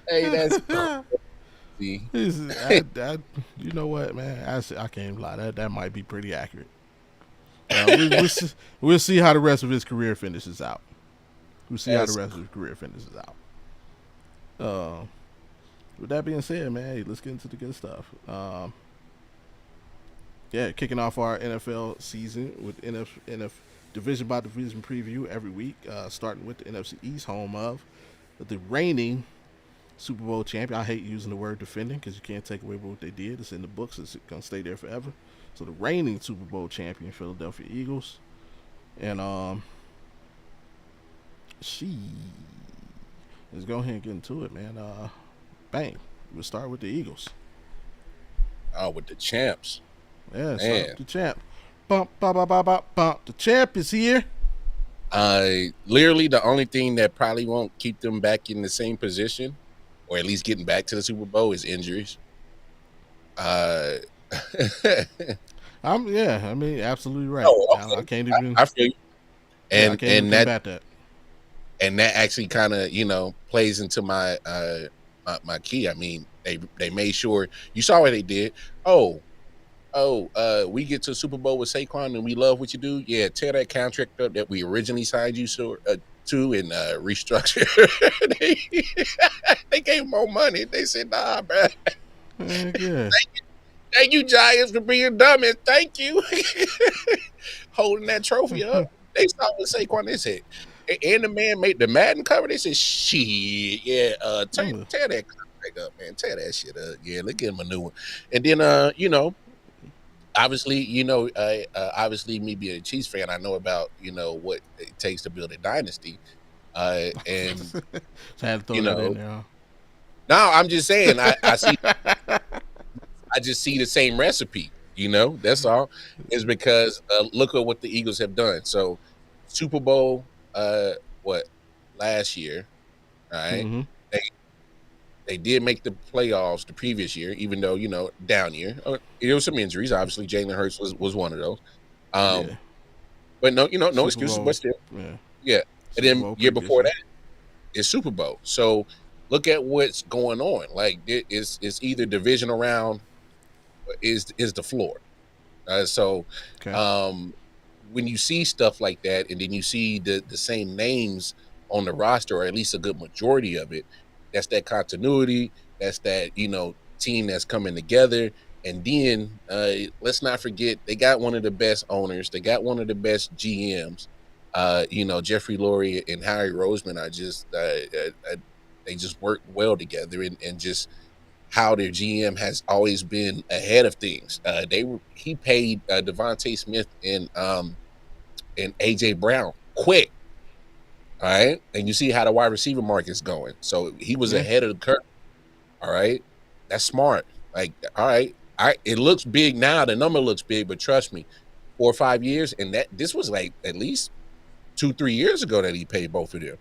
hey, that's crazy. You know what, man? I can't even lie. That might be pretty accurate. We'll see how the rest of his career finishes out. We'll see how the That's rest of his career finishes out. Uh, with that being said, man, hey, let's get into the good stuff. Yeah, kicking off our NFL season with division by division preview every week, starting with the NFC East, home of the reigning Super Bowl champion. I hate using the word defending because you can't take away what they did. It's in the books. It's going to stay there forever. So the reigning Super Bowl champion, Philadelphia Eagles. And she let's go ahead and get into it, man. Bang. We'll start with the Eagles. with the champs, Yeah, start man. with the champ. Bump, bump, bump, bump, bump, bump. The champ is here. Literally the only thing that probably won't keep them back in the same position, or at least getting back to the Super Bowl, is injuries. Uh, I mean, absolutely right. oh, I okay. can't even. I feel you. Yeah, I And can't even and that combat that. and that actually kind of plays into my key. I mean, they made sure you saw what they did. We get to the Super Bowl with Saquon and we love what you do. Yeah, tear that contract up that we originally signed you to and restructure. they, they gave more money. They said, nah, bro. Heck yeah. Thank you, Giants, for being dumb. And thank you holding that trophy up. They saw what Saquon. They said, and the man made the Madden cover. They said, shit, yeah, tear that contract up, man. Tear that shit up. Yeah, let's get him a new one. And then, obviously, obviously, me being a Chiefs fan, I know about what it takes to build a dynasty. And So I had to throw that in there. Huh? no, I'm just saying, I just see the same recipe. That's all. Is because look at what the Eagles have done. So Super Bowl, what last year? All right, Mm-hmm. they they did make the playoffs the previous year, even though down year. There was some injuries. Obviously, Jalen Hurts was one of those. Yeah. Um, but no, no Super excuses. But Bowl. still, Yeah. yeah. And Super then Bowl year previous before year. that is Super Bowl. So look at what's going on. Like it's either divisional round is the floor. So Okay. um, when you see stuff like that, and then you see the same names on the roster, or at least a good majority of it, that's that continuity. That's that team that's coming together. And then let's not forget they got one of the best owners. They got one of the best GMs. Jeffrey Lurie and Harry Roseman are just they just work well together, and just how their GM has always been ahead of things. He paid Devontae Smith and AJ Brown quick. All right. And you see how the wide receiver market's going. So he was Yeah. ahead of the curve. All right. That's smart. Like, all right. It looks big now. The number looks big, but trust me, 4 or 5 years, and this was like at least 2, 3 years ago that he paid both of them.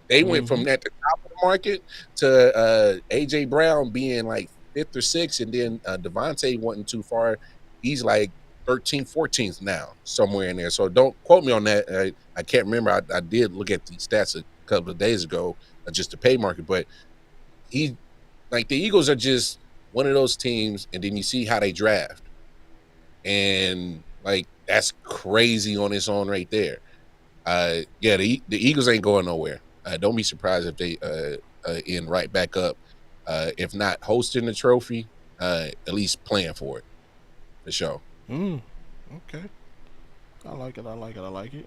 They went Mm-hmm. from at the top of the market to AJ Brown being like fifth or sixth, and then Devontae wasn't too far. He's like 13th, 14th now, somewhere in there. So don't quote me on that. I can't remember. I did look at the stats a couple of days ago, just the pay market, but he like the Eagles are just one of those teams, and then you see how they draft, and like that's crazy on its own right there. Yeah, the Eagles ain't going nowhere. Don't be surprised if they end right back up. If not hosting the trophy, at least playing for it for sure. Mm. Okay. I like it. I like it. I like it.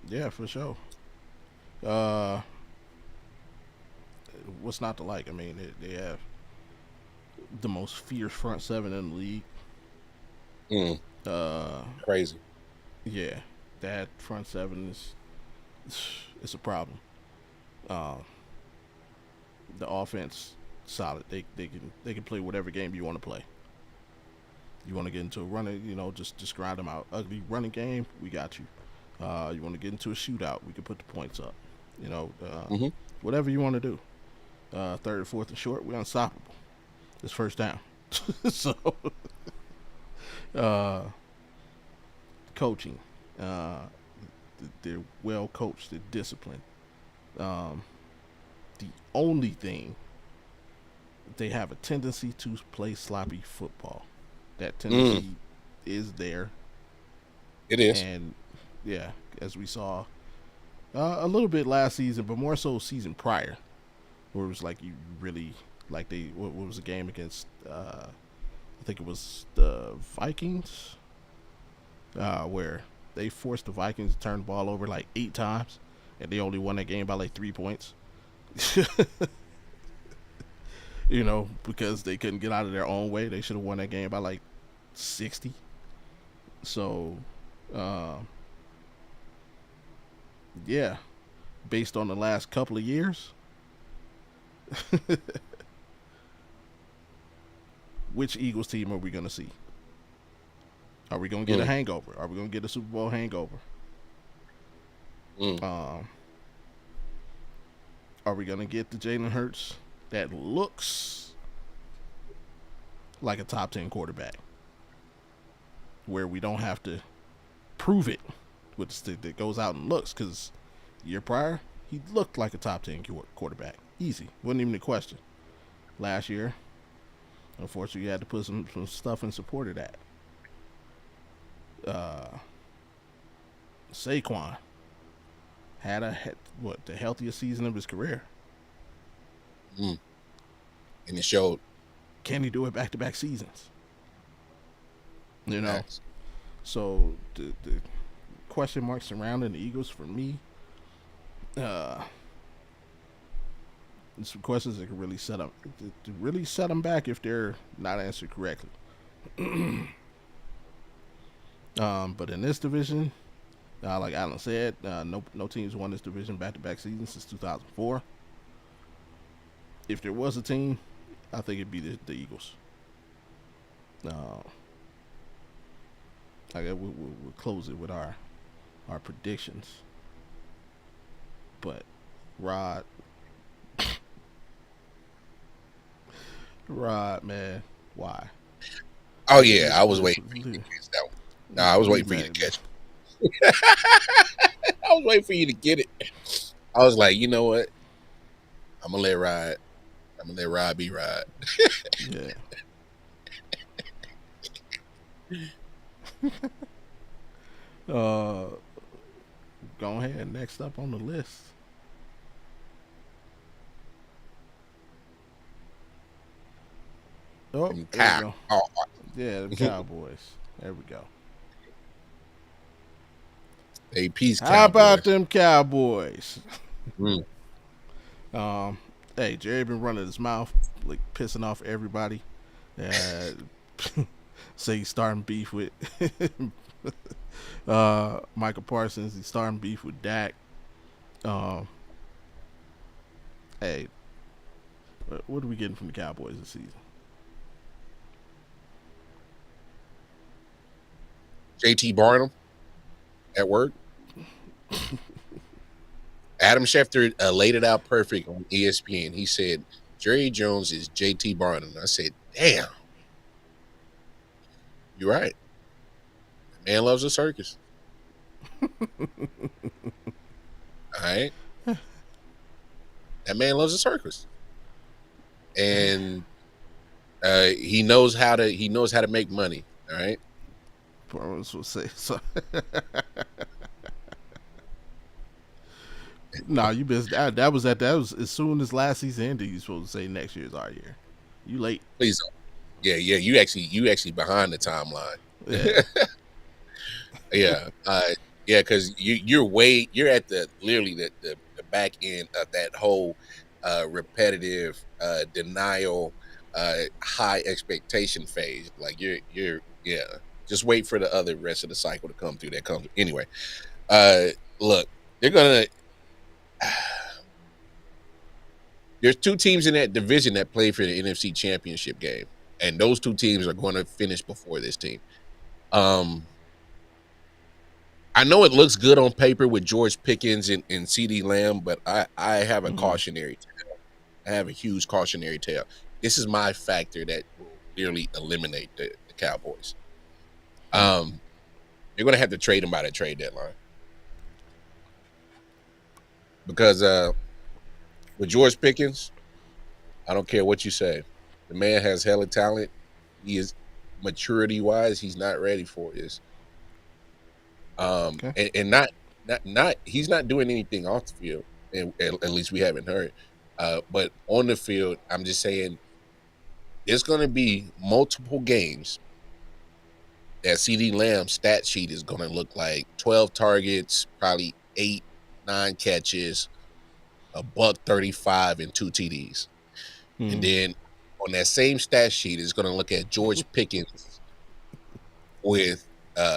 Yeah, for sure. Uh, what's not to like? I mean, they have the most fierce front seven in the league. Mm, Uh, crazy. yeah, that front seven is it's a problem. Uh, the offense solid. They can play whatever game you want to play. You want to get into a running, just grind them out. Ugly running game, we got you. You want to get into a shootout, we can put the points up. You know, Hmm. whatever you want to do. Third, fourth, and short, we're unstoppable. It's first down. So, uh, coaching, uh, they're well coached, they're disciplined. Um, the only thing they have a tendency to play sloppy football. That Mm, tendency is there, it is. and yeah, as we saw a little bit last season, but more so season prior, where it was like you really like what was the game against? I think it was the Vikings, where they forced the Vikings to turn the ball over like 8 times, and they only won that game by like 3 points. Because they couldn't get out of their own way. They should have won that game by like 60. So, uh, yeah, based on the last couple of years, which Eagles team are we going to see? Are we going to get a Mm, hangover? Are we going to get a Super Bowl hangover? mm. Um, are we going to get the Jalen Hurts that looks like a top 10 quarterback, where we don't have to prove it with the stick that goes out and looks? Because year prior, he looked like a top 10 quarterback. Easy. Wasn't even a question. Last year, unfortunately, you had to put some stuff in support of that. Uh, Saquon had the healthiest season of his career. Mm. And it showed. Can he do it back to back seasons? You know, Facts. so the question marks surrounding the Eagles for me, uh, some questions that can really set them to really set them back if they're not answered correctly. But in this division, like Alan said, no teams won this division back to back seasons since 2004. If there was a team, I think it'd be the Eagles. Uh, I guess we'll close it with our predictions. But Rod, man, why? Oh yeah, I was Let's waiting for you to catch that one. No, I was waiting leave for you to man. catch it. I was waiting for you to get it. I was like, you know what? I'm gonna let Rod. I'm gonna let Rod be Rod. Yeah. Uh, go ahead. Next up on the list. Oh, And there we Kyle. go. Oh, Yeah, the Cowboys. There we go. hey, peace, How about Cowboys. them Cowboys? Mm. Um, hey, Jerry been running his mouth, like pissing off everybody. Uh, say he's starting beef with Michael Parsons. He's starting beef with Dak. Um, hey, what are we getting from the Cowboys this season? JT Barnum at work. Adam Schefter laid it out perfect on ESPN. He said, Jerry Jones is JT Barnum. I said, damn, you're right. The man loves a circus. All right. That man loves a circus. And he knows how to make money. All right. Parsons will say so. Nah, you missed that. That was as soon as last season ended. You supposed to say next year's our year. You late. Please don't. Yeah, yeah. You actually behind the timeline. Yeah. Yeah. Yeah, because you're at the literally the back end of that whole repetitive denial, high expectation phase. Like you're yeah. Just wait for the other rest of the cycle to come through. That comes anyway. Uh, Look, they're gonna. There's two teams in that division that play for the NFC Championship game, and those two teams are going to finish before this team. Um, I know it looks good on paper with George Pickens and CD Lamb, but I have a Mm-hmm. cautionary tale. I have a huge cautionary tale. This is my factor that will nearly eliminate the Cowboys. Um, You're going to have to trade them by the trade deadline because with George Pickens, I don't care what you say. The man has hella talent. He is maturity wise, he's not ready for this. Okay. And not he's not doing anything off the field, and at least we haven't heard. But on the field, I'm just saying there's going to be multiple games that CD Lamb's stat sheet is going to look like 12 targets, probably 8, 9 catches, a buck 35, and 2 TDs. And Hmm. then on that same stat sheet is going to look at George Pickens with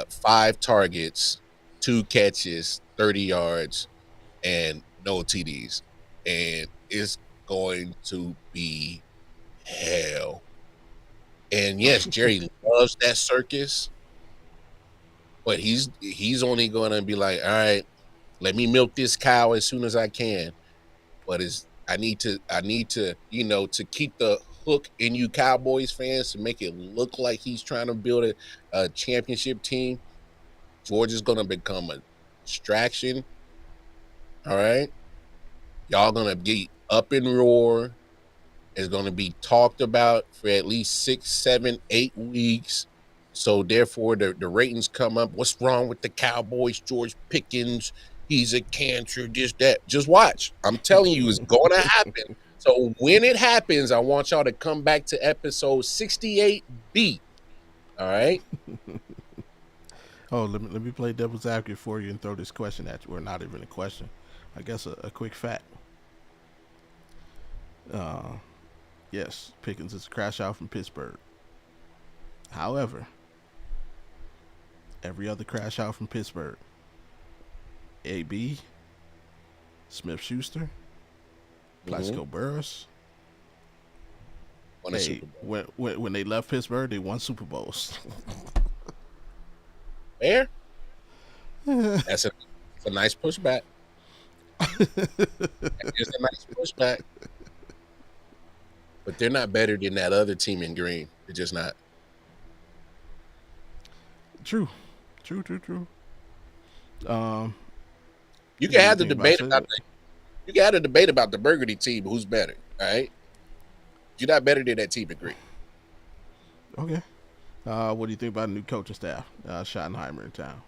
5 targets, 2 catches, 30 yards, and no TDs. And it's going to be hell. And yes, Jerry loves that circus, but he's only going to be like, all right, let me milk this cow as soon as I can. But I need to, to keep the hook in you Cowboys fans to make it look like he's trying to build a championship team. George is going to become a distraction. All right. Y'all going to get up and roar. It's going to be talked about for at least 6, 7, 8 weeks. So therefore the ratings come up. What's wrong with the Cowboys? George Pickens, he's a cancer, this, that. Just watch. I'm telling you, it's going to happen. So when it happens, I want y'all to come back to episode 68B. All right. Oh, let me play devil's advocate for you and throw this question at you, or not even a question. I guess a quick fact. Yes, Pickens is a crash out from Pittsburgh. However, every other crash out from Pittsburgh, AB, Smith Schuster, Mm-hmm. Plaxico Burress, Won a hey, Super Bowl. when they left Pittsburgh, they won Super Bowls. Fair. That's a nice pushback. It's a nice pushback. But they're not better than that other team in green. They're just not. True, true. Um, You can have the anything about debate say about you can have a debate about the Burgundy team, who's better. All right. You're not better than that team in green. okay. What do you think about the new coaching staff? Schottenheimer in town.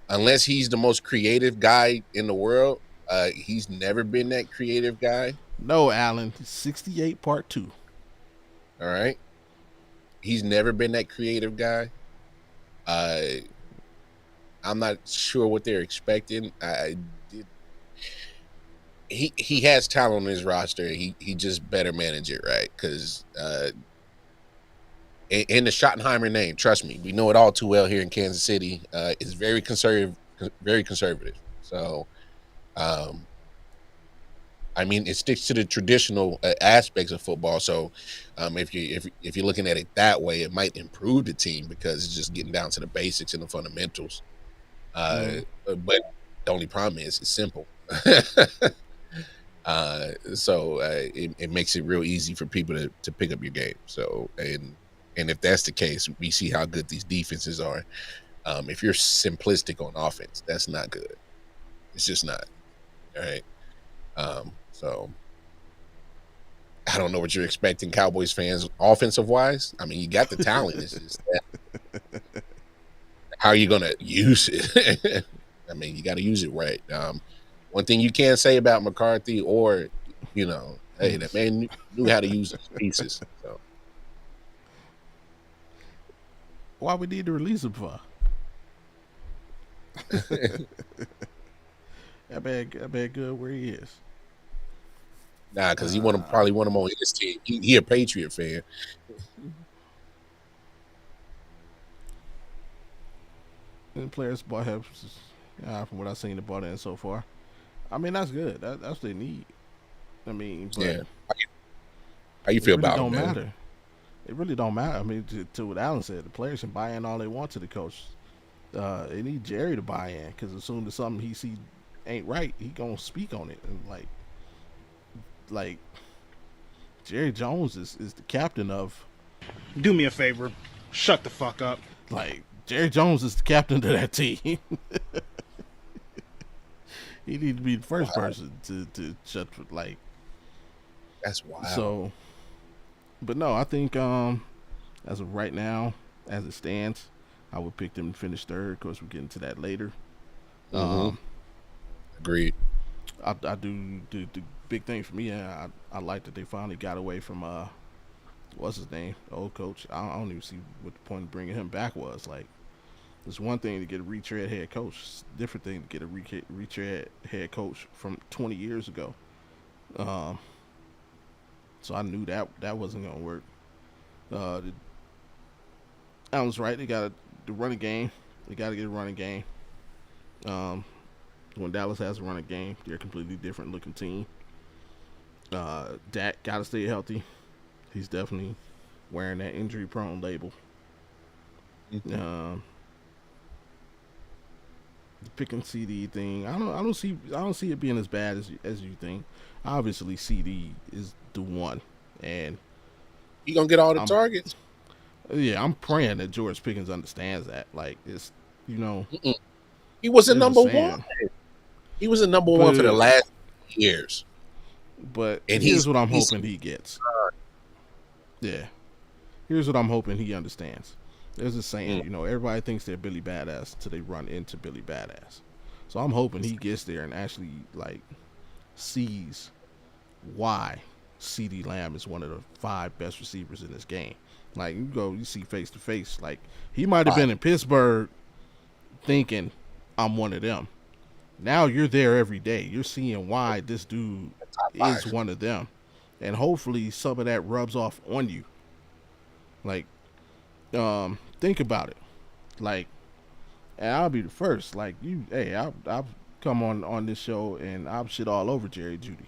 Unless he's the most creative guy in the world. He's never been that creative guy. No, Allen. 68 part 2. All right. He's never been that creative guy. Uh I'm not sure what they're expecting. He has talent on his roster. He just better manage it right because in the Schottenheimer name, trust me, we know it all too well here in Kansas City. It's very conservative, very conservative. So, um, I mean, it sticks to the traditional aspects of football. So, if you're looking at it that way, it might improve the team because it's just getting down to the basics and the fundamentals. Mm. But the only problem is it's simple. It makes it real easy for people to pick up your game. So and if that's the case, we see how good these defenses are. If you're simplistic on offense, that's not good. It's just not. All right. So I don't know what you're expecting, Cowboys fans, offensive wise. I mean, you got the talent. It's just how are you gonna use it? I mean, you got to use it right. One thing you can't say about McCarthy, or hey, that man knew how to use his pieces. So Why we need to release him for? That man good where he is. Nah, because he probably want him on his team. He a Patriot fan. And players bought him, from what I've seen, they bought in so far. I mean, that's good. That's what they need. I mean, but Yeah. How you it feel really about him, don't man? matter. It really don't matter. I mean, to what Allen said, the players can buy in all they want to the coach. They need Jerry to buy in because as soon as something he see ain't right, he gonna speak on it. And like Jerry Jones is the captain of. Do me a favor. Shut the fuck up. Like Jerry Jones is the captain of that team. He need to be the first person to shut like. That's wild. So, but no, I think as of right now, as it stands, I would pick them to finish third. Of course, we'll get into that later. Agreed. I do the big thing for me. I like that they finally got away from what's his name, the old coach. I don't even see what the point of bringing him back was. Like, it's one thing to get a retread head coach. It's a different thing to get a retread head coach from 20 years ago. So I knew that wasn't gonna work. Allen's right. They got the running game. They got to get a running game. When Dallas has a running game, they're a completely different looking team. Dak got to stay healthy. He's definitely wearing that injury prone label. The picking CD thing, I don't see it being as bad as you think. Obviously, CD is the one, and He gonna get all the targets. Yeah, I'm praying that George Pickens understands that. Like, it's He was a there's number saying. one. He was a number one for the last years. But And here's what I'm hoping he gets. Yeah. Here's what I'm hoping he understands. There's a saying, everybody thinks they're Billy Badass until they run into Billy Badass. So I'm hoping he gets there and actually sees why CeeDee Lamb is one of the 5 best receivers in this game. Like, you see face to face. Like, he might have been in Pittsburgh thinking I'm one of them. Now you're there every day. You're seeing why this dude is one of them. And hopefully some of that rubs off on you. Like, think about it. Like, and I'll be the first. Like, I'll come on this show and I'll shit all over Jerry Jeudy.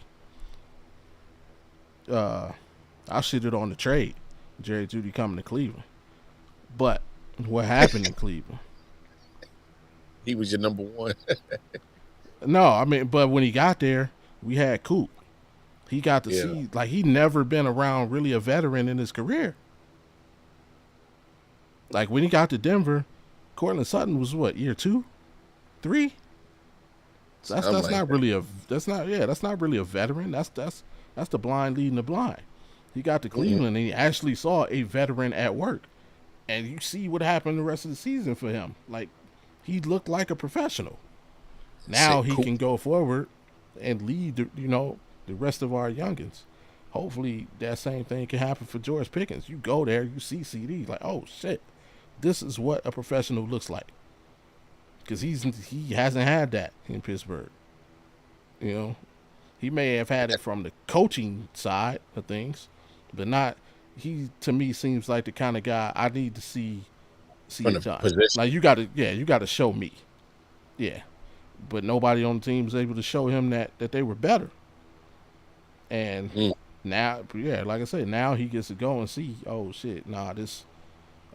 I shit it on the trade. Jerry Jeudy coming to Cleveland. But what happened in Cleveland? He was your number one. No, I mean, but when he got there, we had Coop. He got to see, like, he never been around really a veteran in his career. Like, when he got to Denver, Cortland Sutton was what, year 2, 3? So that's not really a veteran. That's the blind leading the blind. He got to Cleveland and he actually saw a veteran at work, and you see what happened the rest of the season for him. Like, he looked like a professional. Now he can go forward and lead the rest of our youngins. Hopefully that same thing can happen for George Pickens. You go there, you see CD, like, oh shit, this is what a professional looks like. Because he hasn't had that in Pittsburgh. He may have had it from the coaching side of things, but not. He, to me, seems like the kind of guy I need to see it done. Like, you got to show me. Yeah. But nobody on the team was able to show him that they were better. And now, like I said, now he gets to go and see, oh shit,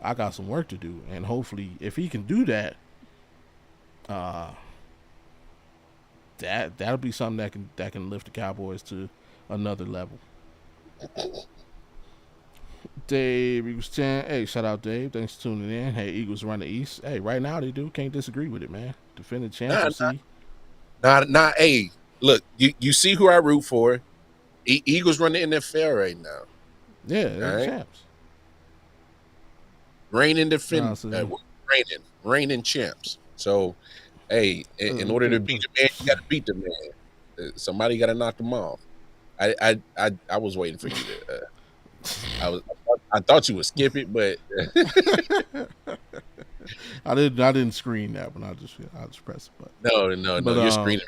I got some work to do. And hopefully, if he can do that, that'll be something that can lift the Cowboys to another level. Dave Eagles 10. Hey, shout out Dave. Thanks for tuning in. Hey, Eagles run the East. Hey, right now they do. Can't disagree with it, man. Defending champs. Hey, look, you see who I root for. Eagles run the NFL right now. Yeah, they're champs. Reigning champs. So, hey, in order to beat the man, you got to beat the man. Somebody got to knock them off. I was waiting for you to. I thought you would skip it, but I didn't screen that one. I just pressed the button. No, you're screening.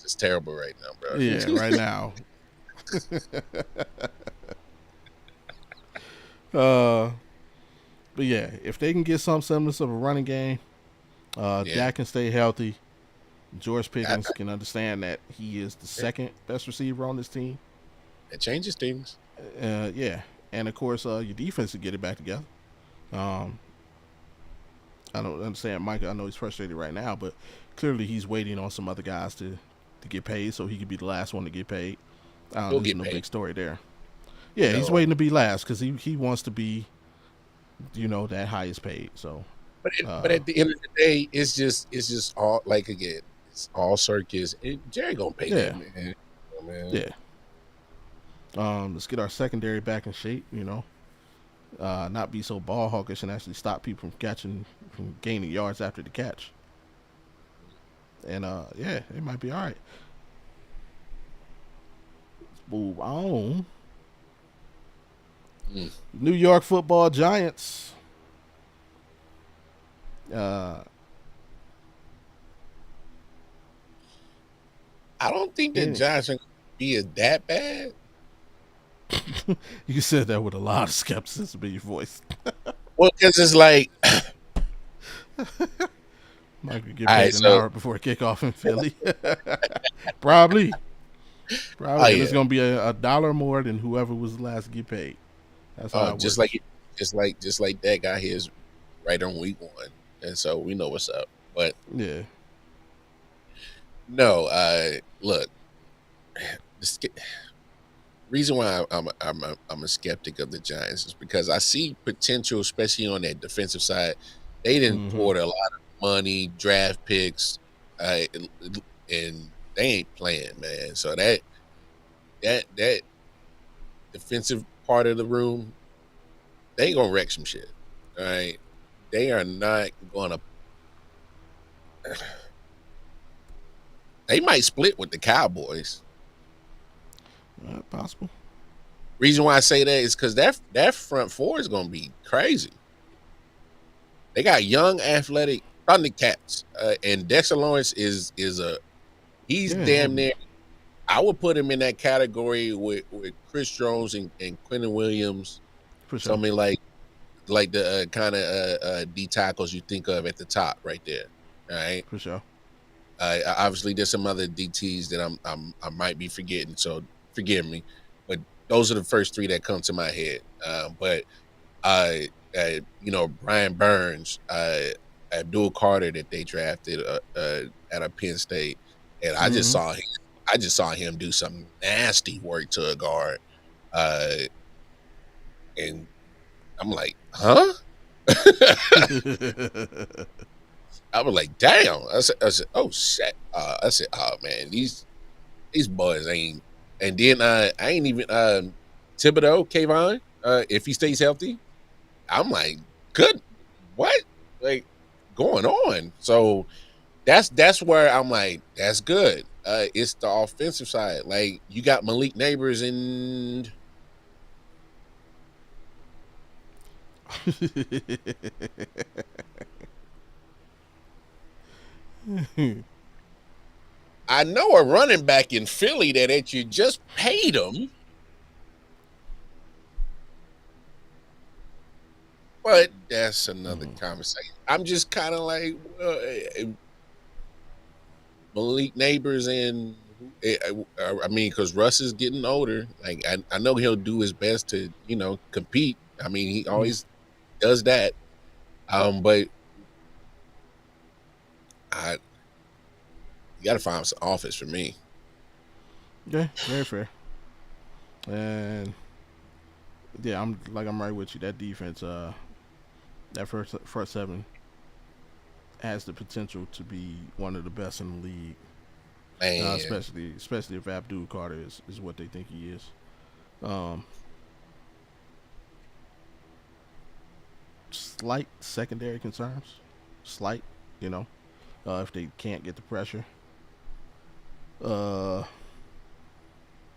is terrible right now, Yeah, bro. right now. uh, but yeah, if they can get some semblance of a running game, Yeah, Dak can stay healthy. George that, Pickens can understand that he is the second best receiver on this team. that changes things. Yeah, and of course, your defense to get it back together. Um, I don't understand Mike. I know he's frustrated right now, but clearly he's waiting on some other guys to get paid so he could be the last one to get paid. He'll There's get no paid. big story there. Yeah, he's No, waiting to be last because he wants to be, that highest paid. So, but uh, at the end of the day, it's just all like again, it's all circus. Jerry gonna pay that yeah, man. Oh, man. yeah. Let's get our secondary back in shape. Not be so ball hawkish and actually stop people from gaining yards after the catch. And yeah, it might be all right. Move on. Mm. New York Football Giants. Uh, I don't think that yeah. Giants are gonna be that bad. You said that with a lot of skepticism in your voice. Well, because it's like, Mike could get all right, paid an so hour before kickoff in Philly. Probably. oh Probably. And it's yeah, going to be a dollar more than whoever was the last to get paid. That's how it just works. like just like that guy here is right on week one, and so we know what's up. But Yeah. no, look, the reason why I'm a skeptic of the Giants is because I see potential, especially on that defensive side. They didn't Mm-hmm. pour a lot of money, draft picks, and they ain't playing, man. So that defensive part of the room, they gonna wreck some shit. All right, they are not gonna. They might split with the Cowboys. Possible. Reason why I say that is because that front four is gonna be crazy. They got young, athletic Thundercats, and Dexter Lawrence is a he's Yeah. damn near. I would put him in that category with Chris Jones and Quentin Williams. For sure. Something like the kind of D tackles you think of at the top right there. All right. For sure. Obviously, there's some other DTs that I might be forgetting, so forgive me. But those are the first three that come to my head. But Brian Burns, Abdul Carter that they drafted at a Penn State, and Mm-hmm. I just saw him do some nasty work to a guard, uh, and I'm like, huh? I was like, damn. I said, oh shit. I said, oh man, these boys ain't. And then I ain't even Thibodeau, Kayvon, if he stays healthy, I'm like, good. What? Like going on? So that's where I'm like, that's good. It's the offensive side. Like you got Malik Neighbors and I know a running back in Philly that you just paid him, but that's another Mm-hmm. conversation. I'm just kind of like Malik Neighbors and I mean, because Russ is getting older. Like I know he'll do his best to compete. I mean, he Mm-hmm. always does that. But I you got to find some offense for me. Yeah. Very fair. And yeah, I'm right with you. That defense, that first front seven has the potential to be one of the best in the league. Man, Especially if Abdul Carter is what they think he is. Um, Slight secondary concerns, slight, you know, if they can't get the pressure. Uh,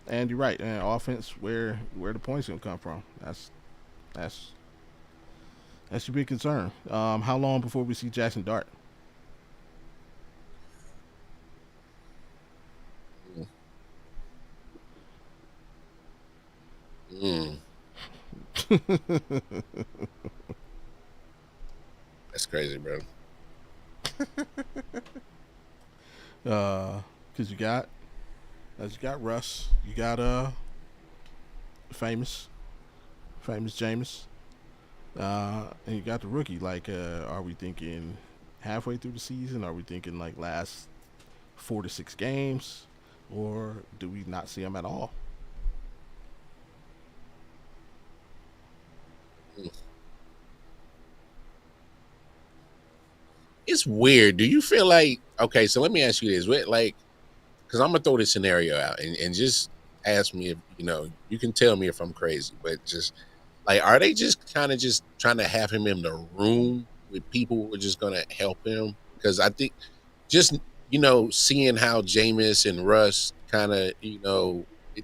and you're right, and offense where the points gonna come from. That's that's your big concern. How long before we see Jackson Dart? Mm, that's crazy, bro. Cause you got Russ, you got famous, famous Jameis, and you got the rookie. Like, are we thinking halfway through the season? Are we thinking like last 4 to 6 games, or do we not see him at all? Mm. It's weird. Do you feel like okay? So let me ask you this: like, because I'm gonna throw this scenario out and just ask me if you can tell me if I'm crazy, but just like, are they just kind of just trying to have him in the room with people who are just gonna help him? Because I think just seeing how Jameis and Russ kind of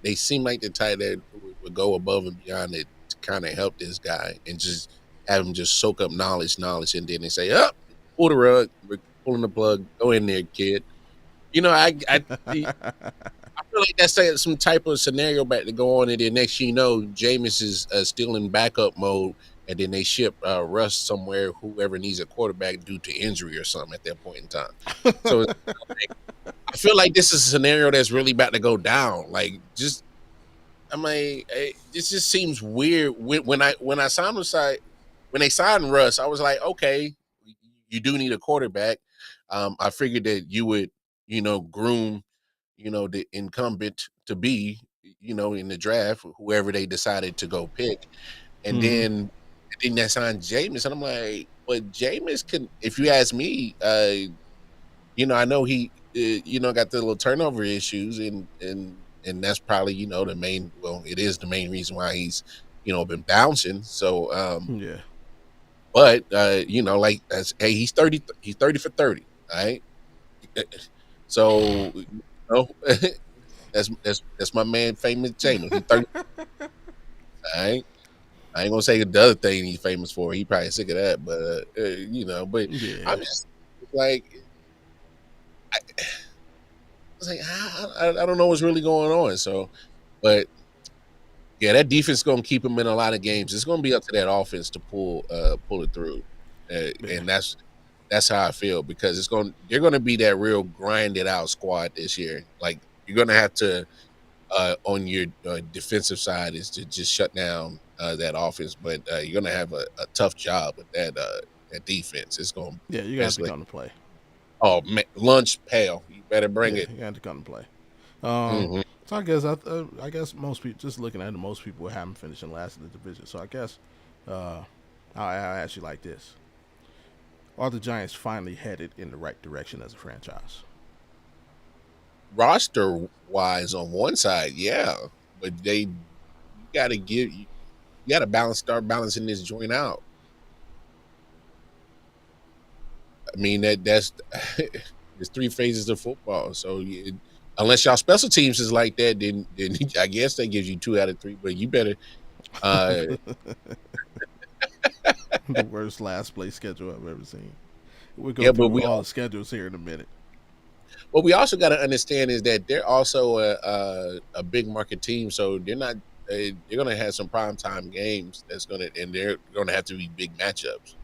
they seem like the type that would go above and beyond it to kind of help this guy and just have him just soak up knowledge, and then they say, "Up, pull the rug, we're pulling the plug, go in there, kid." I feel like that's some type of scenario about to go on, and then next you know, Jameis is still in backup mode, and then they ship Russ somewhere, whoever needs a quarterback due to injury or something at that point in time. So I feel like this is a scenario that's really about to go down. Like, just I mean, this just seems weird. When I signed when they signed Russ, I was like, okay, you do need a quarterback. I figured that you would, groom, the incumbent to be, in the draft, whoever they decided to go pick, and Mm-hmm. then they signed Jameis, and I'm like, but Jameis can, if you ask me, I know he, got the little turnover issues, and that's probably the main. Well, it is the main reason why he's been bouncing. So, Yeah. but like that's hey, he's 30 for 30. All right, so that's my man, famous Jameis. He's 30. All right. I ain't gonna say the other thing he's famous for. He probably sick of that, but but Yeah. I'm just like I was like, I don't know what's really going on. So, but yeah, that defense is going to keep him in a lot of games. It's going to be up to that offense to pull it through, Yeah. and that's how I feel because they're going to be that real grinded out squad this year. Like you're going to have to on your defensive side is to just shut down that offense, but you're going to have a tough job with that defense. It's going to Yeah. You got to basically come to play. oh man, lunch pail. You better bring Yeah. it. You got to come to play. Um, Hmm. so I guess most people, just looking at it, most people haven't finished in last in the division. So I guess uh, I'll ask you like this: are the Giants finally headed in the right direction as a franchise? Roster wise, on one side, yeah, but you got to you got to start balancing this joint out. I mean that's there's three phases of football. So unless y'all special teams is like that, then I guess that gives you 2 out of 3. But you better, uh, The worst last place schedule I've ever seen. We'll go yeah. But through all the schedules here in a minute. what we also got to understand is that they're also a big market team, so they're not. They're going to have some prime time games. And they're going to have to be big matchups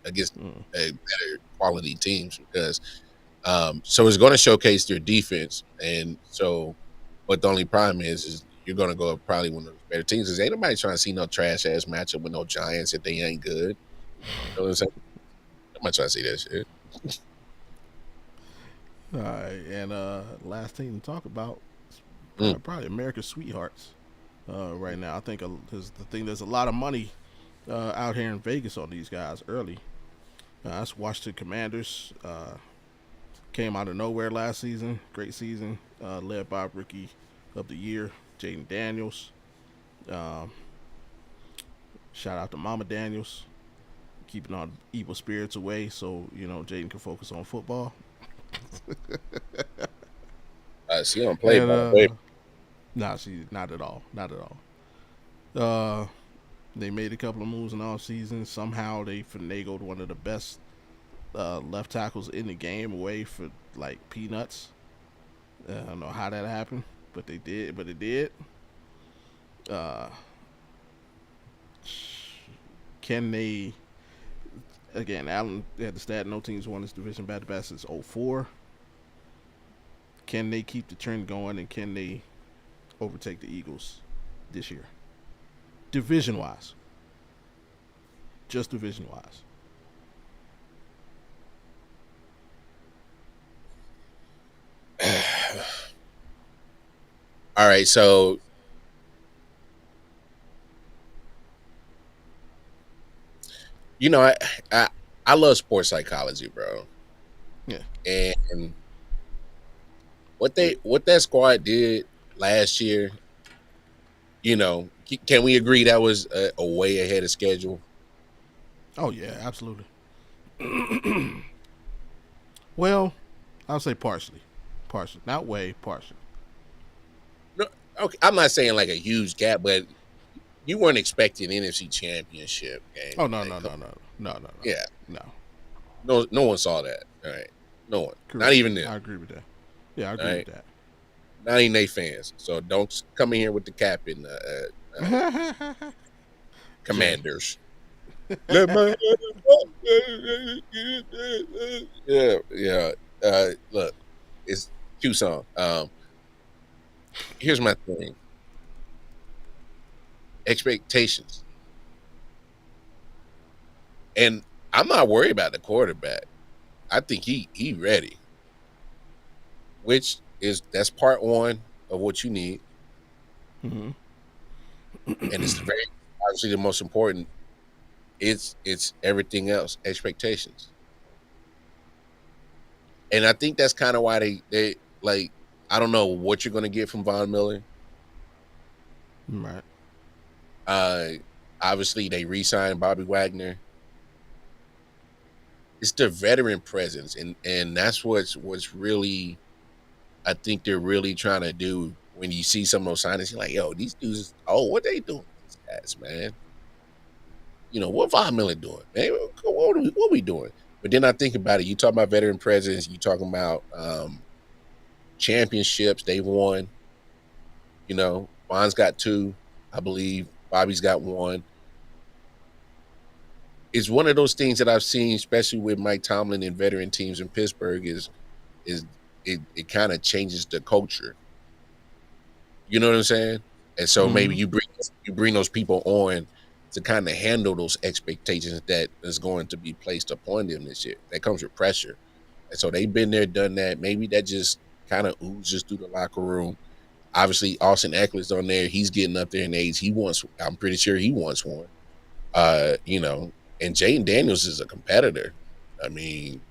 against Mm. better quality teams because so it's going to showcase their defense. And so, but the only problem is you're going to go up probably one of those better teams. Because ain't nobody trying to see no trash ass matchup with no Giants if they ain't good. You know what I'm saying? I'm not trying to see that shit. All right, and last thing to talk about is Mm. probably America's sweethearts. Right now, I think there's a lot of money out here in Vegas on these guys early. That's Washington Commanders. Came out of nowhere last season. Great season, led by Rookie of the Year, Jaden Daniels. Um, Shout out to Mama Daniels, keeping all evil spirits away so Jaden can focus on football. She don't play And ball, baby. nah, she not at all, not at all. Uh, they made a couple of moves in off season. Somehow they finagled one of the best left tackles in the game away for like peanuts. I don't know how that happened, but they did. But it did. Uh, Can they again? Allen had the stat: no teams won this division back to back since '04. Can they keep the trend going, and can they overtake the Eagles this year, division wise? Just division wise. All right, so you know, I I love sports psychology, bro, Yeah. and what that squad did last year, can we agree that was a way ahead of schedule? Oh yeah, absolutely. Well, I'll say partially, partially, not way, partially. No, okay, I'm not saying like a huge gap, but you weren't expecting NFC Championship game. Oh no, Like, no, no, no, no, no, no, yeah, no. no one saw that. All right, no one, not Correct. even them. I agree with that. Yeah, I All agree with right, that. not even they fans. So don't come in here with the cap and Jay. Commanders. Let my yeah, yeah. Look, it's cute song. Here's my thing: expectations, and I'm not worried about the quarterback. I think he ready, which is that's part one of what you need, Hmm. and it's very obviously the most important. It's everything else, expectations, and I think that's kind of why they like. I don't know what you're going to get from Von Miller. Right. Uh, Obviously they re-signed Bobby Wagner. It's the veteran presence, and that's what's really I think they're really trying to do. When you see some of those signings, you're like, yo, these dudes, oh, what they doing? These guys, man. What Von Miller doing, man? What we doing? But then I think about it. You talk about veteran presence. You talking about championships they won. Von's got two, I believe. Bobby's got one. It's one of those things that I've seen, especially with Mike Tomlin and veteran teams in Pittsburgh, is it kind of changes the culture. You know what I'm saying? And so maybe Hmm. you bring those people on to kind of handle those expectations that is going to be placed upon them this year. That comes with pressure. And so they've been there, done that. Maybe that just kind of oozes through the locker room. Obviously, Austin Eckler's on there. He's getting up there in age. I'm pretty sure he wants one. And Jaden Daniels is a competitor. I mean,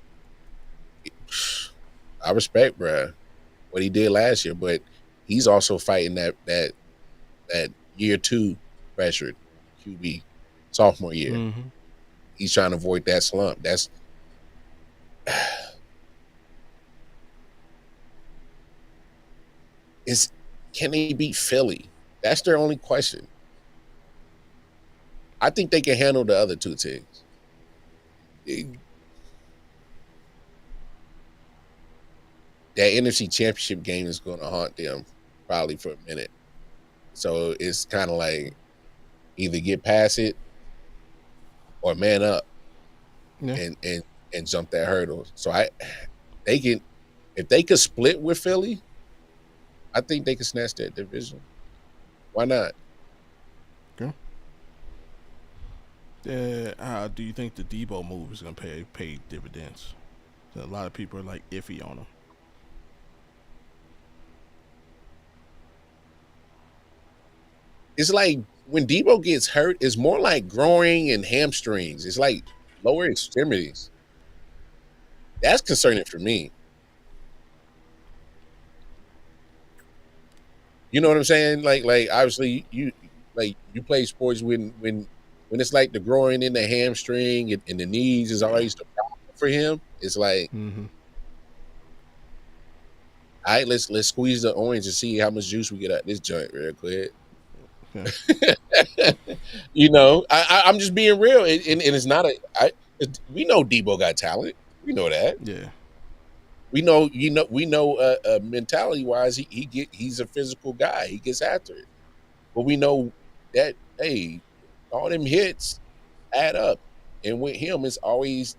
I respect, bruh, what he did last year, but he's also fighting that year two pressure QB sophomore year. Hmm. He's trying to avoid that slump. That's is can they beat Philly? That's their only question. I think they can handle the other two teams. That NFC Championship game is going to haunt them probably for a minute. So it's kind of like either get past it or man up Yeah. and jump that hurdle. So they can if they could split with Philly, I think they could snatch that division. Why not? Okay. Do you think the Debo move is going to pay dividends? So a lot of people are like iffy on him. It's like when Debo gets hurt, it's more like groin and hamstrings. It's like lower extremities. That's concerning for me. You know what I'm saying? Like obviously you play sports when it's like the groin and the hamstring and the knees is Yeah. always the problem for him. It's like, Hmm. all right, let's squeeze the orange and see how much juice we get out this joint real quick. Yeah. I'm just being real, and it's not we know Debo got talent. We know that. Yeah. We know mentality wise, he's a physical guy. He gets after it. But we know that, hey, all them hits. add up. And with him, it's always,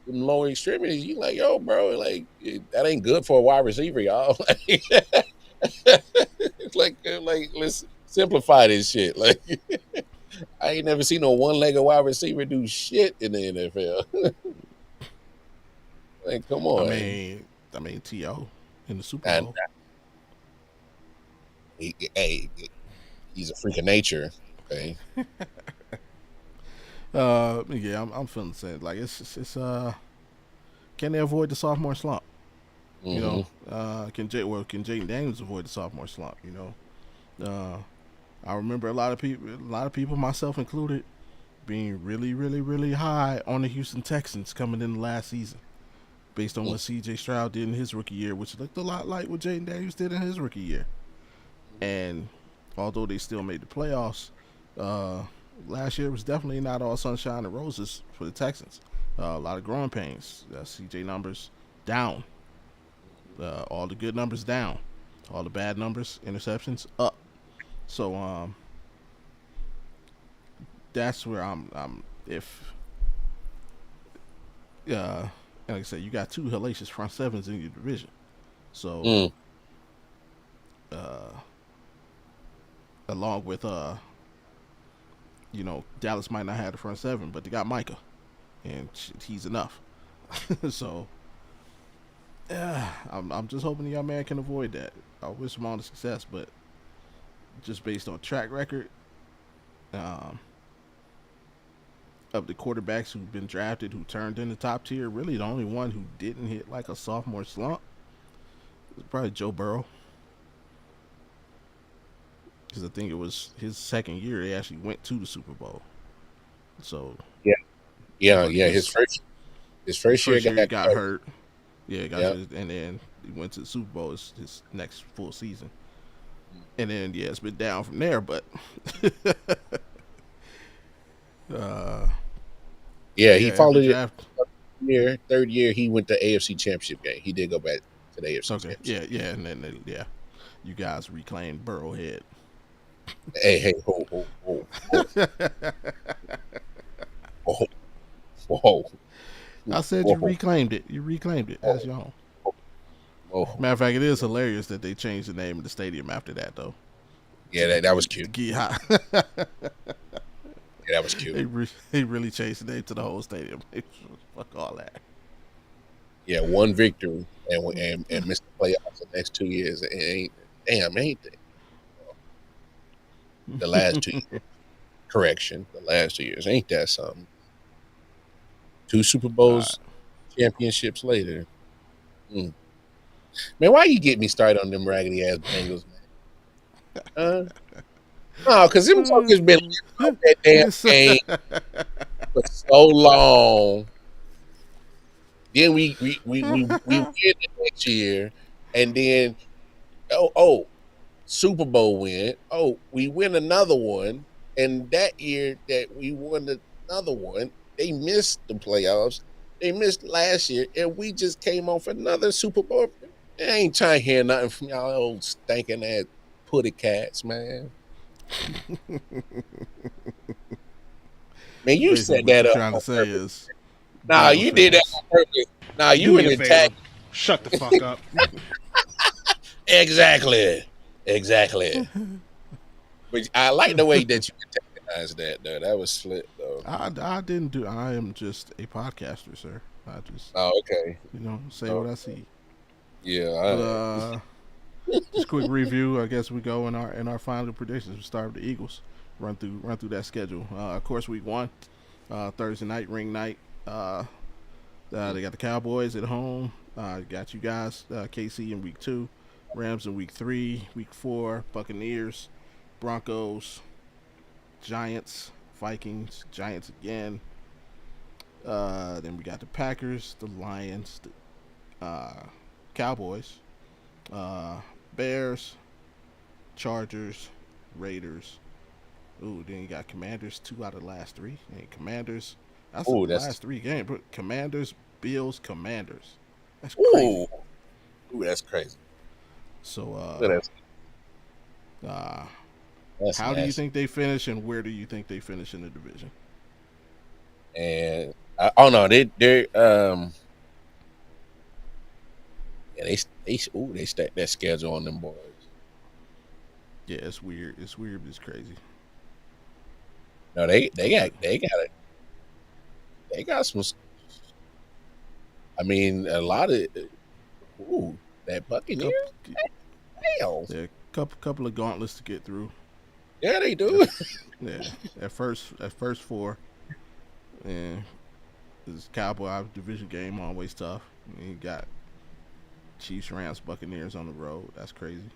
them lower extremities. You like, yo, bro, like that ain't good for a wide receiver, y'all. Like, let's simplify this shit. Like, I ain't never seen no one-legged wide receiver do shit in the NFL. Like, come I on. mean, To in the Super And Bowl. hey, he's a freak of nature. Okay. Yeah, I'm feeling the same. Like it's can they avoid the sophomore slump? You Mm-hmm. know, can Jaden Daniels avoid the sophomore slump? I remember a lot of people, myself included, being really, really, really high on the Houston Texans coming in the last season, based on what C.J. Stroud did in his rookie year, which looked a lot like what Jaden Daniels did in his rookie year. And although they still made the playoffs, uh, last year was definitely not all sunshine and roses for the Texans. A lot of growing pains. CJ numbers down. All the good numbers down. All the bad numbers, interceptions up. So that's where I'm if like I said, you got two hellacious front sevens in your division. So Mm. uh, along with Dallas might not have the front seven, but they got Micah, and he's enough. So I'm just hoping the young man can avoid that. I wish him all the success, but just based on track record um, of the quarterbacks who've been drafted who turned in the top tier, really the only one who didn't hit like a sophomore slump was probably Joe Burrow. Because I think it was his second year they actually went to the Super Bowl. So, but Yeah. His his first year first year he got got hurt. hurt. Yeah, he got Yeah. hurt, and then he went to the Super Bowl his next full season. And then it's been down from there. But uh, Yeah, he yeah, after followed it. draft. Third year, he went to AFC Championship game. He did go back to the AFC Okay, Championship. and then you guys reclaimed Burrowhead. Hey, whoa, whoa, I said you whoa, reclaimed it. You reclaimed it. That's whoa, your home. whoa. Matter of fact, it is hilarious that they changed the name of the stadium after that, though. Yeah, that was cute. To get high. Yeah, that was cute. They really changed the name to the whole stadium. Fuck all that. Yeah, one victory and missed the playoffs the next 2 years. It ain't the last 2 years. Correction, the last 2 years. Ain't that something? Two Super All right. Bowls championships later. Mm. Man, why you get me started on them raggedy ass Bengals, man? No, because them suckers been living off that damn game for so long. Then we win the next year, and then Super Bowl win. Oh, we win another one, and that year that we won another one, they missed the playoffs. They missed last year, and we just came off another Super Bowl. I ain't trying to hear nothing from y'all old stinking ass putty cats, man. Man, you Basically, set what that you're up trying to on say purpose. is Nah, Bengals you did that fans. on purpose. Nah, Do you me an a attack. favor. Shut the fuck up. Exactly. But I like the way that you antagonized that, though. That was slick, though. I didn't do. I am just a podcaster, sir. I just Oh, okay. say Oh, what I see. yeah. But All right. just quick review. I guess we go in our final predictions. We start with the Eagles. Run through that schedule. Of course, week one, Thursday night, ring night. They got the Cowboys at home. Got you guys, KC in week two, Rams in week three, week four, Buccaneers, Broncos, Giants, Vikings, Giants again. Then we got the Packers, the Lions, the Cowboys, uh, Bears, Chargers, Raiders. Ooh, then you got Commanders, 2 out of the last three. And Commanders, that's the Ooh, last three games. But Commanders, Bills, Commanders. That's ooh, crazy. ooh, that's crazy. So, Look at that. uh, That's How do you nasty. think they finish, and where do you think they finish in the division? And oh no, they yeah, they stack that schedule on them boys. Yeah, it's weird. It's weird. It's crazy. No, they got some. I mean, a lot of that Couple, Buccaneers. Hell, yeah, couple of gauntlets to get through. yeah, they At, do. yeah, at first four, and this Cowboy division game always tough. And you got Chiefs, Rams, Buccaneers on the road. That's crazy.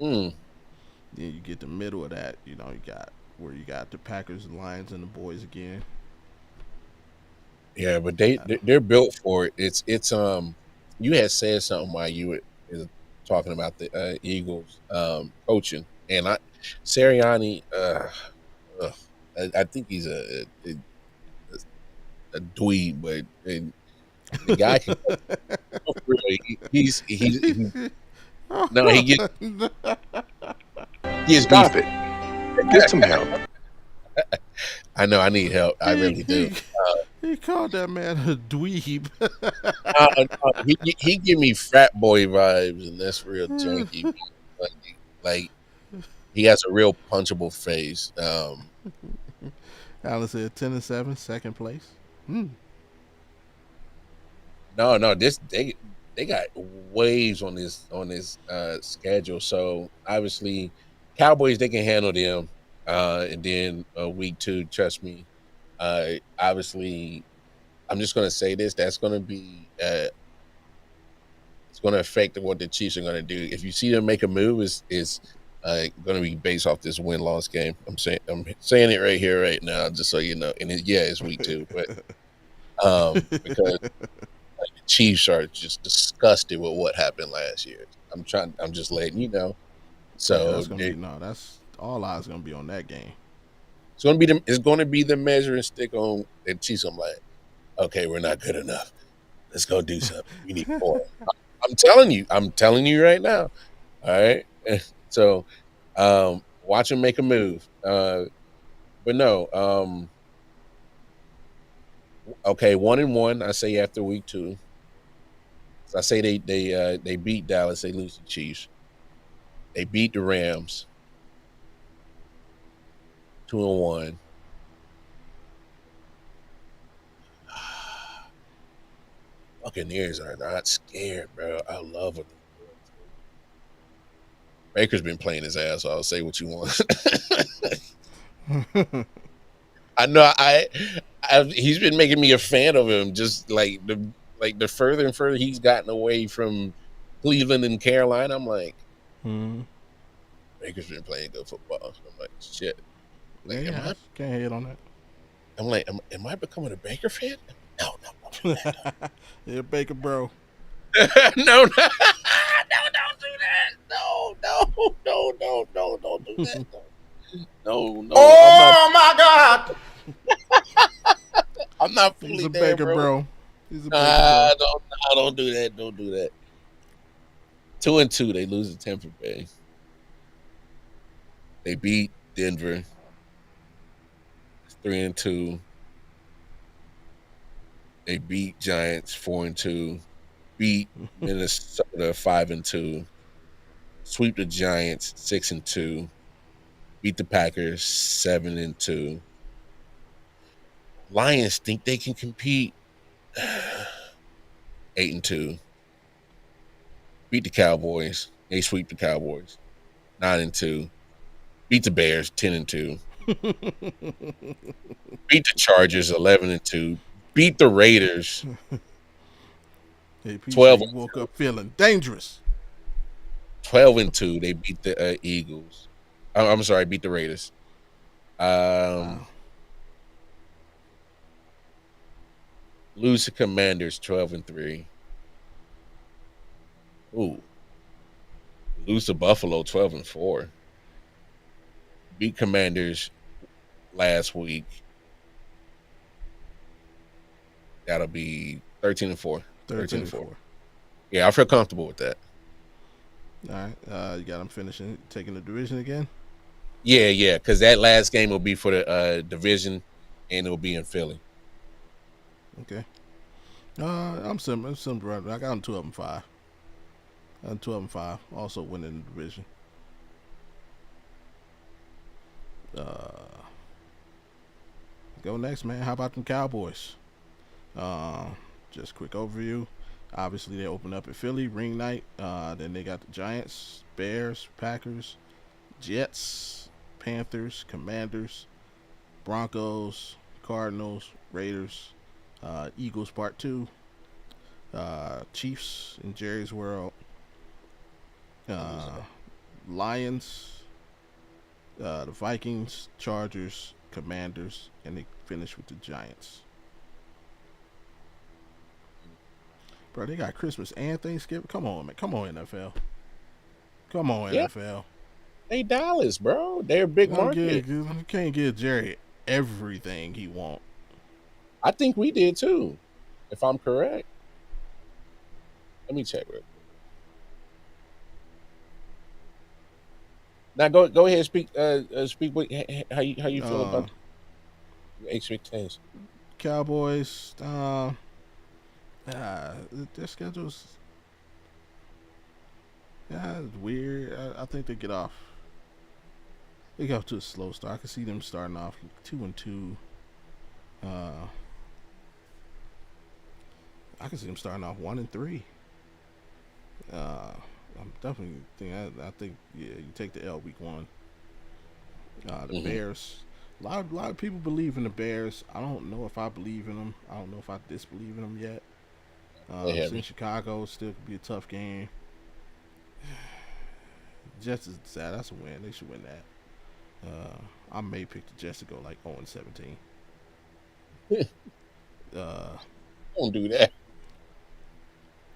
Mm, Then you get the middle of that. You got where you got the Packers, the Lions, and the boys again. yeah, but they're built for it. It's. You had said something while you were talking about the Eagles coaching, and Sirianni. Ugh, I think he's a dweeb, but the guy can coach. Really, he no, he gives me. Stop it. Get some help. I know I need help. I he, really do. he he called that man a dweeb. He give me frat boy vibes, and that's real janky. Like, like he has a real punchable face. Alice said 10-7, second place. Hmm. No, this they got waves on this schedule. So obviously, Cowboys they can handle them. And then week 2, trust me. Obviously, I'm just gonna say this. That's gonna be it's gonna affect what the Chiefs are gonna do. If you see them make a move, is gonna be based off this win loss game. I'm saying it right here, right now, just so you know. And it's week 2, but because the Chiefs are just disgusted with what happened last year. I'm just letting you know. Yeah, So that's gonna be no. That's all eyes gonna be on that game. it's gonna be the measuring stick on the Chiefs. I'm like, okay, we're not good enough. Let's go do something. We need more. I'm telling you. I'm telling you right now. All right. So, watch them make a move. But no. Okay, 1-1. I say after week 2. So I say they beat Dallas. They lose to the Chiefs. They beat the Rams. 2-1. Buccaneers are not scared, bro. I love what they're doing. Baker's been playing his ass off. Say what you want. I know. He's been making me a fan of him. Just like the further and further he's gotten away from Cleveland and Carolina, I'm like, Hmm. Baker's been playing good football. So I'm like, shit. Yeah, Like, yeah, can't hate on am I becoming a Baker fan? No, don't do that. that. Yeah, Baker, bro. No, no, no, don't do that. No, don't do that. No. Oh my God! I'm not He's fully a there, Baker, bro. bro. He's a Baker, bro. Don't do that. Don't do that. 2-2, they lose to Tampa Bay. They beat Denver. 3-2. They beat Giants 4-2. Beat Minnesota 5-2. Sweep the Giants 6-2. Beat the Packers 7-2. Lions think they can compete 8-2. Beat the Cowboys. They sweep the Cowboys 9-2. Beat the Bears 10-2. Beat the Chargers 11-2. Beat the Raiders Hey, P said 12 you woke up feeling dangerous. 12-2. They beat the Eagles. I'm sorry, beat the Raiders. Wow. Lose to Commanders 12-3. Ooh. Lose to Buffalo 12-4. Beat Commanders last week. That'll be 13-4. 13 and 13-4. 4. Yeah, I feel comfortable with that. All right. You got them finishing taking the division again. Yeah, because that last game will be for the division, and it'll be in Philly. Okay. I'm similar. Similar. I got them 2 of them 5. And 2 of them 5. Also winning the division. Uh, go next, man. How about them Cowboys? Uh, just quick overview. Obviously, they open up at Philly, ring night. Then they got the Giants, Bears, Packers, Jets, Panthers, Commanders, Broncos, Cardinals, Raiders, Eagles Part 2, Chiefs in Jerry's World, uh, Lions, the Vikings, Chargers, Commanders, and they finish with the Giants. Bro, they got Christmas and Thanksgiving. Come on, man. Come on, NFL. Come on, Yeah, NFL. they Dallas, bro. They're a big market. You can't give Jerry everything he want. I think we did too, if I'm correct. Let me check real quick. Now go ahead and speak what how you feel Uh, about the expectations. Cowboys. Their schedule's it's weird. I think they get off. They get off to a slow start. I can see them starting off 2-2. Uh, I can see them starting off 1-3. Uh, I'm definitely think I think yeah, you take the L week 1. The Mm-hmm. Bears. A lot of people believe in the Bears. I don't know if I believe in them. I don't know if I disbelieve in them yet. They It's have in me. Chicago. Still could be a tough game. Jets is sad. That's a win. They should win that. I may pick the Jets to go like 0-17. Uh, Don't do that.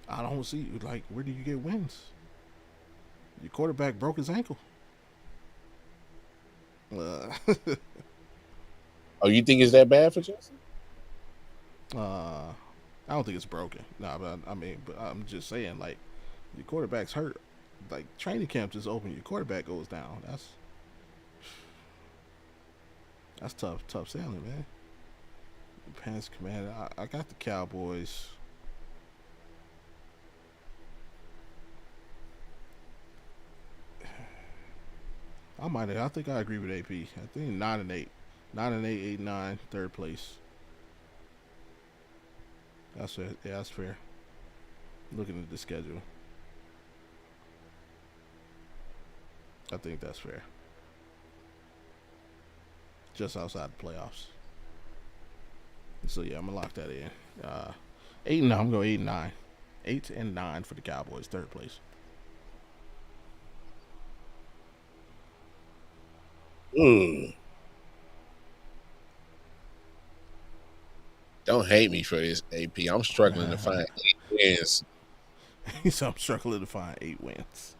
I don't see like where do you get wins? Your quarterback broke his ankle. Uh, Oh, you think it's that bad for Justin? I don't think it's broken. Nah, but I mean, but I'm just saying like your quarterback's hurt. Like training camp just open, your quarterback goes down. That's tough sailing, man. Pants Commander. I got the Cowboys. I think I agree with AP. I think 9-8, 9-8, 8-9, third place. That's fair. Yeah, that's fair. Looking at the schedule, I think that's fair. Just outside the playoffs. So yeah, I'm gonna lock that in. 8-9. I'm going 8-9. 8-9 for the Cowboys, third place. Mm. Don't hate me for this, AP. I'm struggling to find 8 wins. So I'm struggling to find 8 wins.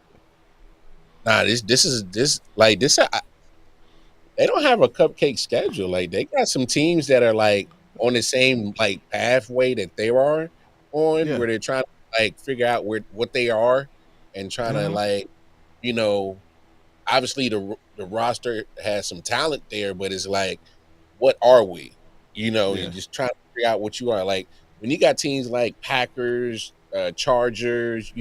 Nah, this like this. They don't have a cupcake schedule. Like they got some teams that are like on the same like pathway that they are on, Yeah. where they're trying to like figure out where what they are and trying to Mm-hmm. like you know obviously the roster has some talent there, but it's like what are we? You're Yeah. just trying to figure out what you are. Like when you got teams like Packers, Chargers,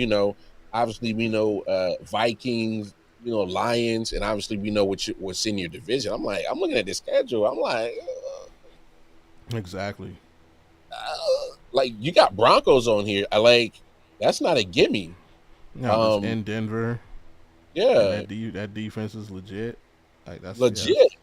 obviously we know Vikings, Lions, and obviously we know what's in your division. I'm looking at the schedule. I'm Exactly. like you got Broncos on here. I like that's not a gimme. Now this Um, in Denver, and yeah, that defense is legit. Like that's yeah. legit.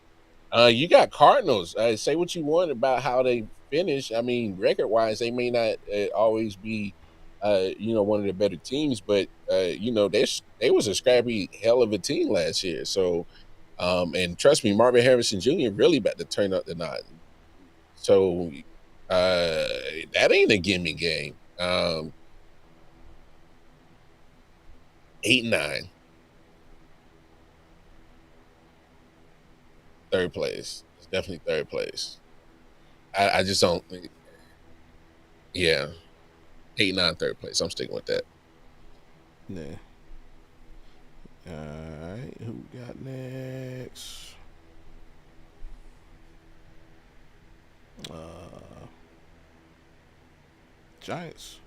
You got Cardinals. Say what you want about how they finish. I mean, record wise, they may not always be, one of the better teams, but they was a scrappy hell of a team last year. So, and trust me, Marvin Harrison Jr. really about to turn up the knot. So, that ain't a gimme game. 8-9, third place. It's definitely third place. I just don't. Yeah, 8-9, third place. I'm sticking with that. Yeah. All right, who we got next? Giants.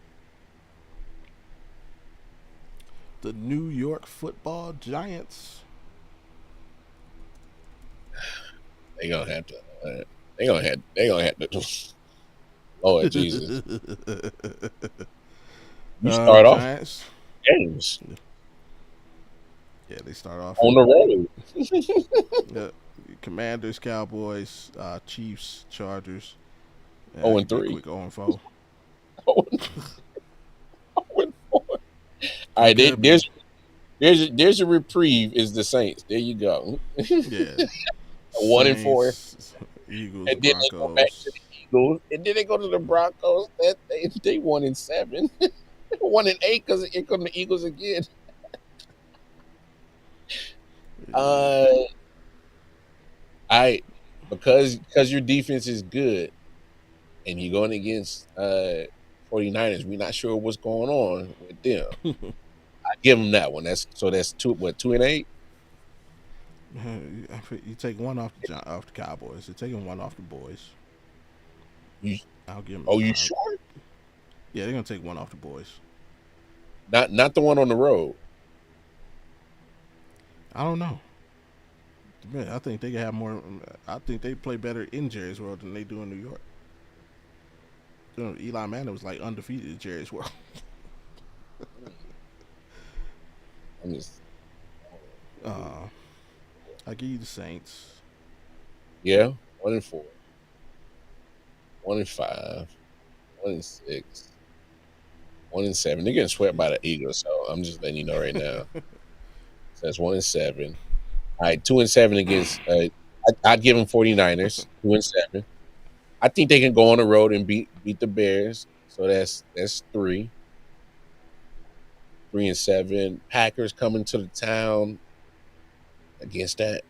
The New York Football Giants. They gonna have to. They gonna have. They gonna have to. Lord Jesus, you start off Giants. games Yeah, they start off on the road. Commanders, Cowboys, Chiefs, Chargers. Oh Could and be a 3. quick 0-4. Oh and 4. All It right, could be. there's a reprieve. Is the Saints? There you go. Yeah. 1-4, Saints, Eagles, and then they go back to Broncos. the Eagles, and then they go to the Broncos. That they 1-7, 1-8 because here come the Eagles again. Uh, I because your defense is good, and you're going against 49ers. We're not sure what's going on with them. I give them that one. That's 2-8. You take one off the Cowboys. You're taking one off the boys. You I'll give them. you sure? Yeah, they're gonna take one off the boys. Not the one on the road. I don't know. Man, I think they can have more. I think they play better in Jerry's World than they do in New York. You know, Eli Manning was like undefeated in Jerry's World. I'm just I give you the Saints. yeah, 1-4, 1-5, 1-6, 1-7. They're getting swept by the Eagles, so I'm just letting you know right now. So that's 1-7. All right, 2-7 against. I give them 49ers 2-7. I think they can go on the road and beat the Bears. So that's 3-7. Packers coming to the town against that.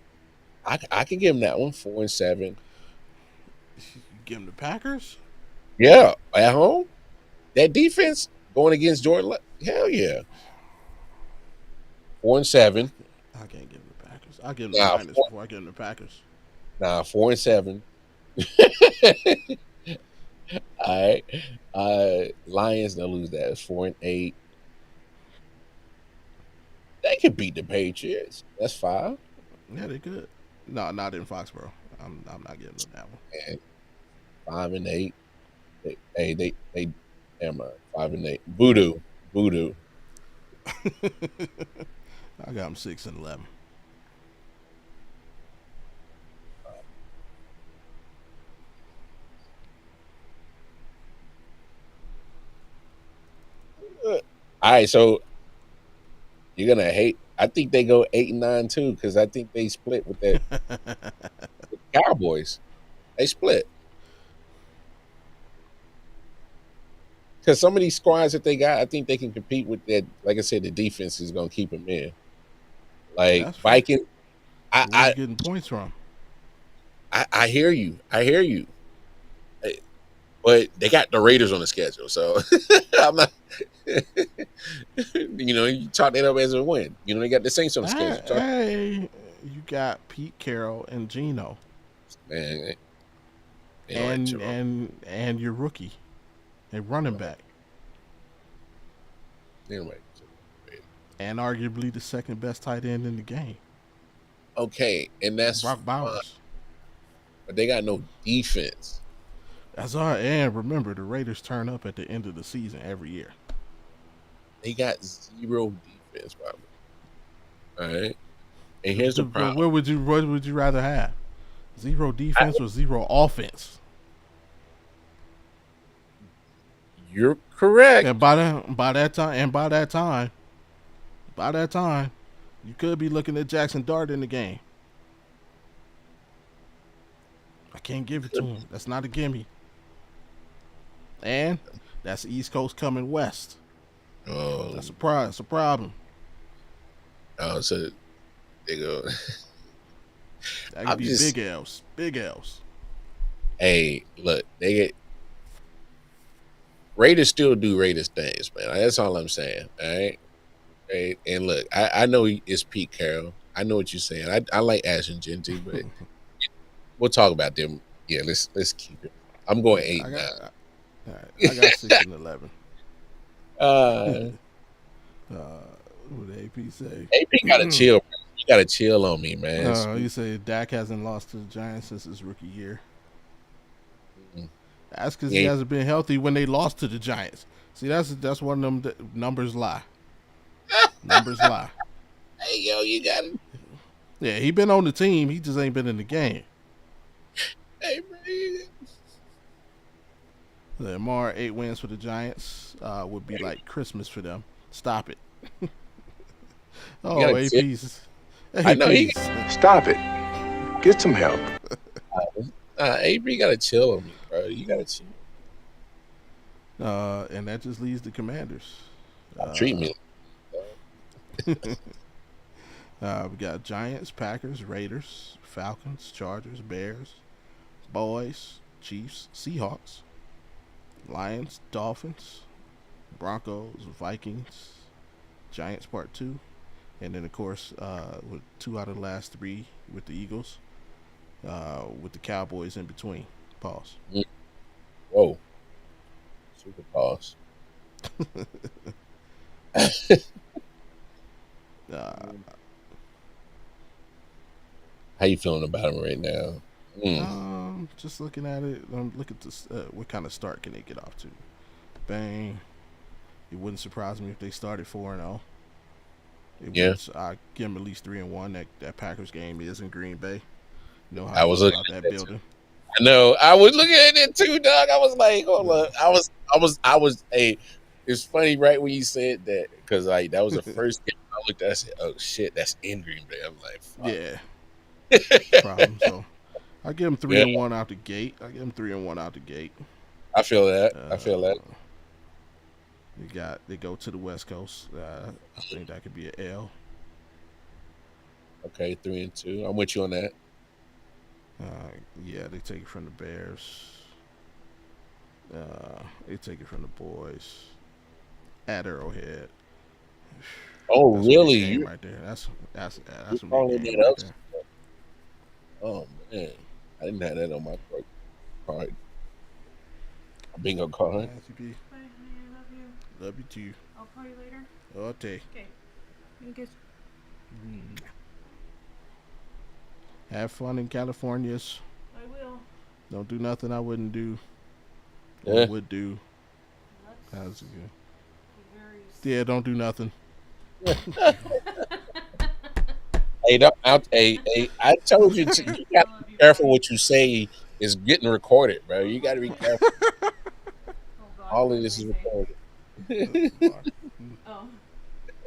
I can give them that one 4-7. You give them the Packers. Yeah, at home. That defense going against Jordan. Hell yeah. 4-7. I can't give them the Packers. I'll give them the Nah, Niners before I give them the Packers. 4-7. All right. Lions, they'll lose that. It's 4-8. They could beat the Patriots. That's 5. Yeah, they could. No, not in Foxborough. I'm not giving them that one. And 5-8. They damn right. 5-8. Voodoo. I got them 6-11. All right, so you're gonna hate. I think they go 8-9 too, because I think they split with the Cowboys. They split. Because some of these squads that they got, I think they can compete with that. Like I said, the defense is going to keep them in. Like That's fair. Viking, Where you I getting points from? I hear you. But they got the Raiders on the schedule, so I'm not. You chalk that up as a win. They got the Saints on the schedule. Hey, you got Pete Carroll and Geno, Man, and your rookie, a running back, anyway. and arguably the second best tight end in the game, Okay, and that's Brock Bowers. but they got no defense. That's all right. And remember, the Raiders turn up at the end of the season every year. They got zero defense, Bobby. All right, and here's the problem. What would you rather have? Zero defense or zero offense? You're correct. And by that time, you could be looking at Jackson Dart in the game. I can't give it to him. That's not a gimme. And that's the East Coast coming west. Oh, That's a problem. That's a problem. So they go. That could be big L's. Big L's. Hey, look, they get Raiders still do Raiders things, man. That's all I'm saying. All right, And look, I know it's Pete Carroll. I know what you're saying. I like Ash and Genty, but we'll talk about them. Yeah, let's keep it. I'm going I 8 got now. all right, I got 6 and 11. uh, What did AP say? AP got to chill. Bro. You got to chill on me, man. You say Dak hasn't lost to the Giants since his rookie year. That's because he Yeah. hasn't been healthy when they lost to the Giants. See, that's one of them numbers lie. Numbers lie. Hey, yo, you got it. Yeah, he been on the team. He just ain't been in the game. Hey, man. Lamar 8 wins for the Giants would be like Christmas for them. Stop it. Oh, AP's. I know he. Stop it. Get some help. AP got to chill on me, bro. You got to chill. And that just leaves the Commanders. Treat me. We got Giants, Packers, Raiders, Falcons, Chargers, Bears, Boys, Chiefs, Seahawks, Lions, Dolphins, Broncos, Vikings, Giants Part 2, and then of course with 2 out of the last 3 with the Eagles, with the Cowboys in between. Pause. Whoa. Super pause. How you feeling about him right now? Just looking at it, look at this. What kind of start can they get off to? Bang! It wouldn't surprise me if they started 4-0. Yeah, I give them at least 3-1. That Packers game is in Green Bay. You know how I was looking about at that that building. I know. I was looking at it too, dog. I was like, hold up. I was. Hey, it's funny, right when you said that, because like that was the first game I looked at. I said, "Oh shit, that's in Green Bay." I'm like, fuck. Yeah, problem. So I give them 3-1 out the gate. I I feel that. I feel that. They go to the West Coast. I think that could be an L. Okay, 3-2. I'm with you on that. Yeah, they take it from the Bears. They take it from the Boys at Arrowhead. Oh, That's really? A game You right there. That's a big calling game that right up? there. Oh man, I didn't have that on my card. Bingo card. Nancy B. Bye, honey. I love you. Love you too. I'll call you later. Okay. Okay. You guys. Have fun in California's. I will. Don't do nothing I wouldn't do. Yeah. Or would do. That's How's it go? very. Yeah, don't do nothing. Hey, I told you to. You got to be careful what you say is getting recorded, bro. You got to be careful. Oh, God, All of this is recorded. Oh.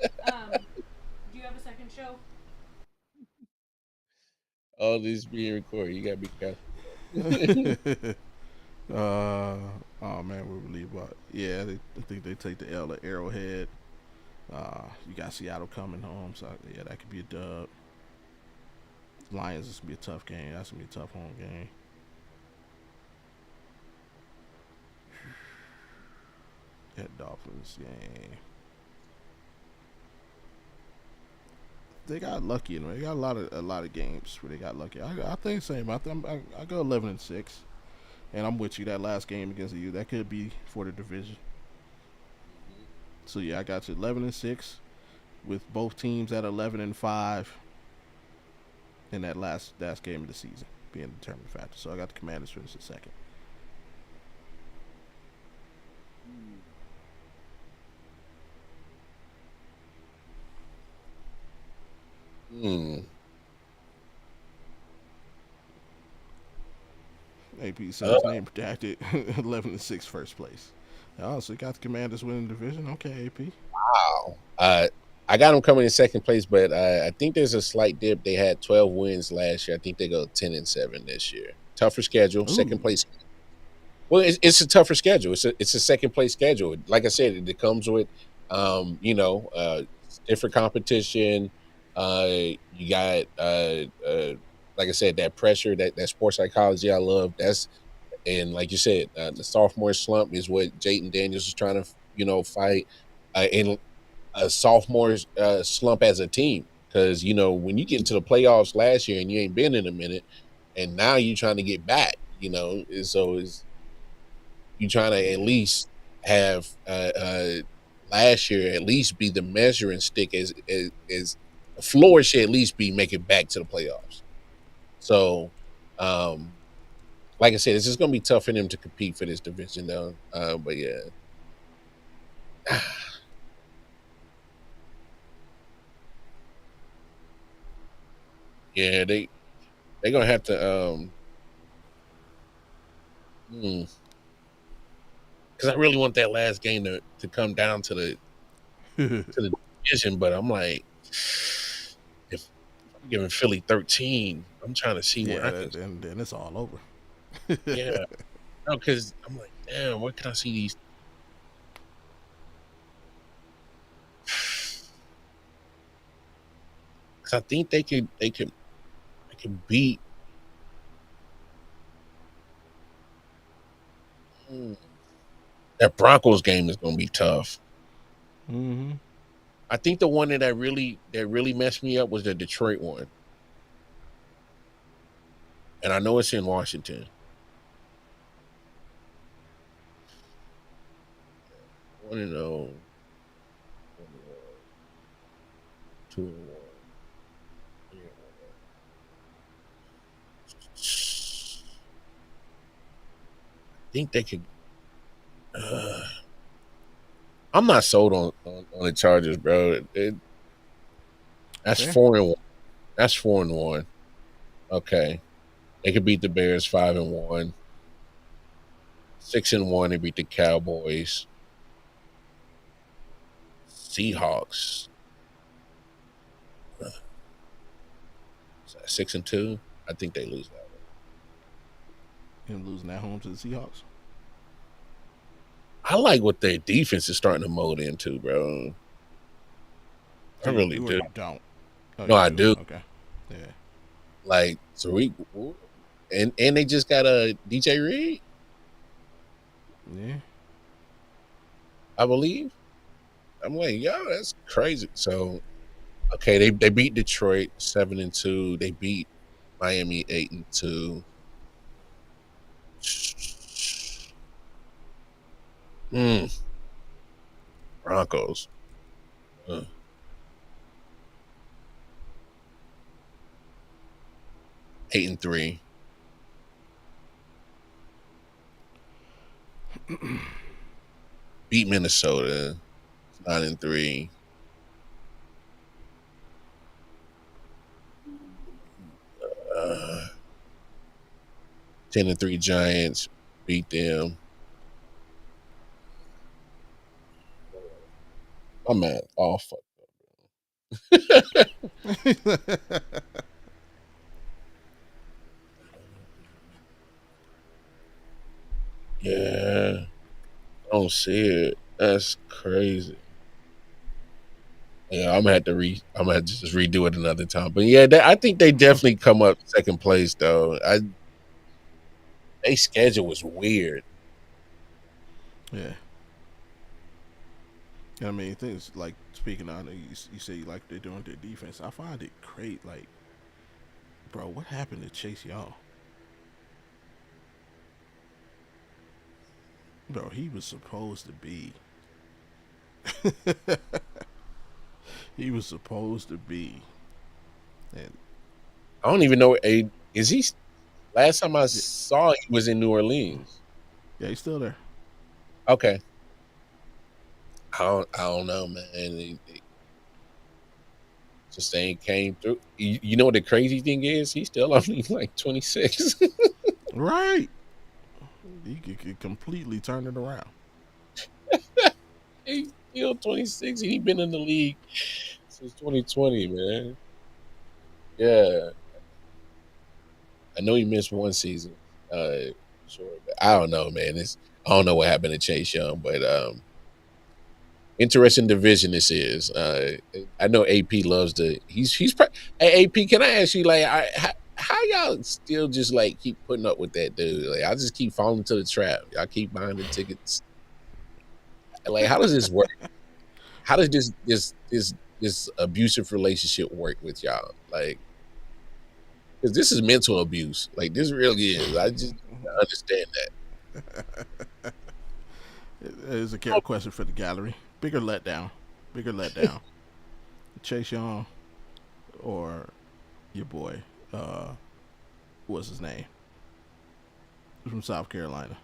Do you have a second show? All this being recorded. You got to be careful. Oh man, we believe what? Yeah, I think they take the L at Arrowhead. You got Seattle coming home, so yeah, that could be a dub. Lions is gonna be a tough game. That's gonna be a tough home game. That Dolphins game. They got lucky in it. They got a lot of games where they got lucky. I think same. I go 11-6, and I'm with you. That last game against you, that could be for the division. So yeah, I got you 11-6, with both teams at 11-5, in that last game of the season being the determining factor. So I got the Commanders finishing second. AP says name redacted. 11-6 first place. Oh, so you got the Commanders winning the division. Okay, AP. Wow. I got them coming in second place, but I think there's a slight dip. They had 12 wins last year. I think they go 10-7 this year. Tougher schedule, Ooh. second place. Well, it's a tougher schedule. It's a second place schedule. Like I said, it comes with different competition. You got like I said, that pressure, that sports psychology I love. And like you said, the sophomore slump is what Jayden Daniels is trying to fight. And a sophomore slump as a team. Because when you get into the playoffs last year and you ain't been in a minute, and now you're trying to get back, so is you trying to at least have last year at least be the measuring stick as the floor should at least be make it back to the playoffs. So, like I said, it's just gonna be tough for them to compete for this division, though. But yeah, yeah, they gonna have to because I really want that last game to come down to the division, but I'm like, if I'm giving Philly 13, I'm trying to see where Yeah, I can. then it's all over. Yeah, no, because I'm like, damn, where can I see these? Because I think they can beat. Hmm, that Broncos game is gonna be tough. Mm-hmm. I think the one that really messed me up was the Detroit one, and I know it's in Washington. 1-0, 1-1, 2-1. I think they could. Uh, I'm not sold on the Chargers, bro. That's Fair. 4-1. That's 4-1. Okay, they could beat the Bears 5-1. 6-1. They beat the Cowboys. Seahawks 6-2. I think they lose that one. Him losing at home to the Seahawks. I like what their defense is starting to mold into, bro. I Oh, you really do or do. you don't? Oh, No, you I do. do. Okay. Yeah. Like Tariq, and they just got a DJ Reed, Yeah. I believe. I'm like, yo, that's crazy. So okay, they beat Detroit 7-2. They beat Miami 8-2. Mm, Broncos 8-3. Beat Minnesota 9-3. 10-3 Giants beat them. I'm at all fuck. Yeah, I don't see it. That's crazy. Yeah, I'm gonna have to just redo it another time. But yeah, I think they definitely come up second place though. They schedule was weird. Yeah. I mean, things like speaking on it, you say you like they're doing their defense. I find it great. Like, bro, what happened to Chase Young? Bro, he was supposed to be. He was supposed to be. And I don't even know. Is he? Last time I yeah, saw, he was in New Orleans. yeah, he's still there. Okay, I don't know, man. They just ain't came through. You know what the crazy thing is? He's still only like 26. Right. He could completely turn it around. He's still 26. He been in the league since 2020, man. Yeah, I know he missed one season. Sure, but I don't know, man. I don't know what happened to Chase Young, but interesting division this is. I know AP loves the. Hey, AP, can I ask you like, how y'all still just like keep putting up with that dude? Like, I just keep falling into the trap. Y'all keep buying the tickets. Like, how does this work? how does this abusive relationship work with y'all? Like, because this is mental abuse. Like, this really is. I just don't understand that. It is a question for the gallery. Bigger letdown. Bigger letdown. Chase Young or your boy, what's his name? From South Carolina.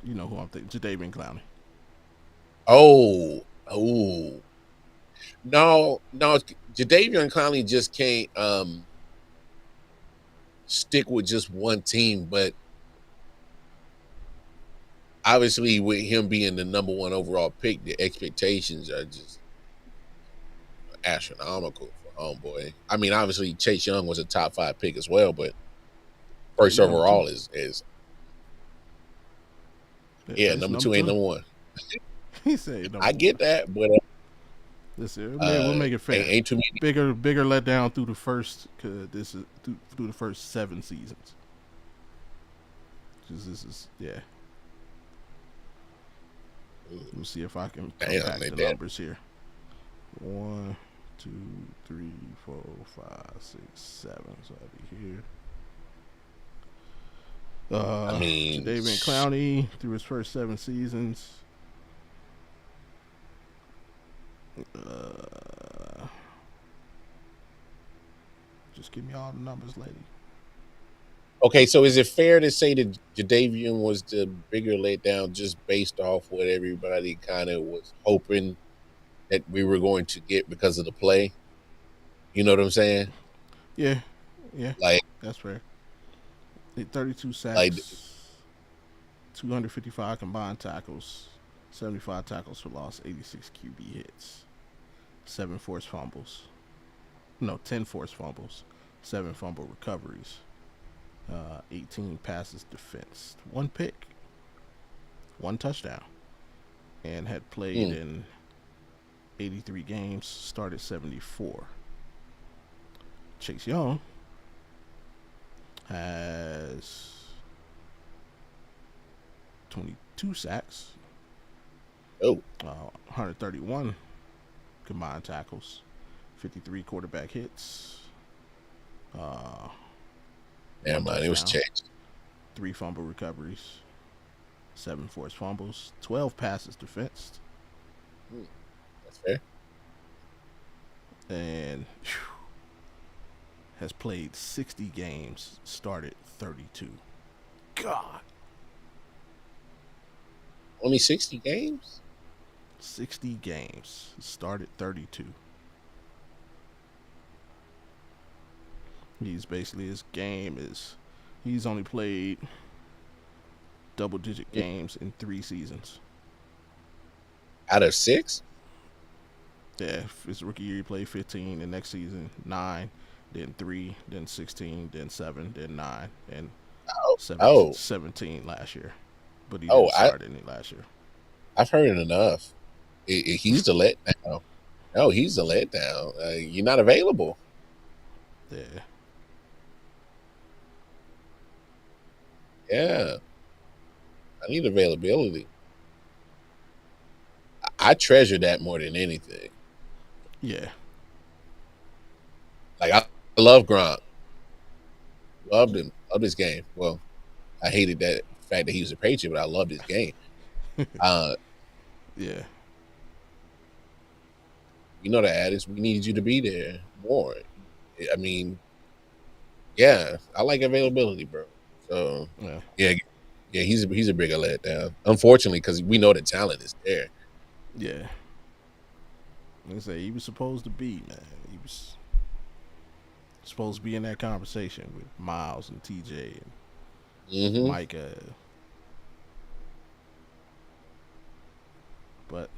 You know who I'm thinking. Jadeveon Clowney. Oh, oh. No, Jadeveon Clowney just can't stick with just one team, but obviously with him being the number one overall pick, the expectations are just astronomical for homeboy. I mean, obviously Chase Young was a top 5 pick as well, but Yeah, first he number overall two. is Yeah, it's number 2 ain't number 1. He said number I one. get that, but Listen, we'll make it fair. ain't too many. Bigger letdown through the first. Cause this is through the first 7 seasons. This is yeah. Let me see if I can Damn, back they the did. numbers here. 1, 2, 3, 4, 5, 6, 7. So I'll be here. I mean, Jadeveon Clowney through his first 7 seasons. Just give me all the numbers, lady. okay, so is it fair to say that Jadeveon was the bigger letdown just based off what everybody kind of was hoping that we were going to get because of the play? You know what I'm saying? Yeah, Like, that's fair. 32 like, sacks, 255 combined tackles, 75 tackles for loss, 86 QB hits, 7 forced fumbles. No, 10 forced fumbles, 7 fumble recoveries, 18 passes defensed, 1 pick, 1 touchdown, and had played in 83 games, started 74. Chase Young has 22 sacks, oh, 131 combined tackles, 53 quarterback hits, damn, man, it was touchdown. changed. 3 fumble recoveries, 7 forced fumbles, 12 passes defensed, That's fair. and has played 60 games, started 32. God. Only 60 games? 60 games, started 32. He's basically, his game is, he's only played double digit games in 3 seasons. Out of 6? Yeah, his rookie year he played 15, the next season 9, then 3, then 16, then 7, then 9, and 17 last year. But he didn't start any last year. I've heard it enough. He's the letdown. No, he's the letdown. You're not available. Yeah. Yeah. I need availability. I treasure that more than anything. Yeah. Like, I love Gronk. Loved him. Loved his game. Well, I hated that fact that he was a Patriot, but I loved his game. Yeah. You know the adage, we need you to be there more. I mean, yeah, I like availability, bro. So yeah, he's a bigger letdown. Unfortunately, because we know the talent is there. Yeah. Like I say, he was supposed to be, man. He was supposed to be in that conversation with Miles and TJ and Micah. But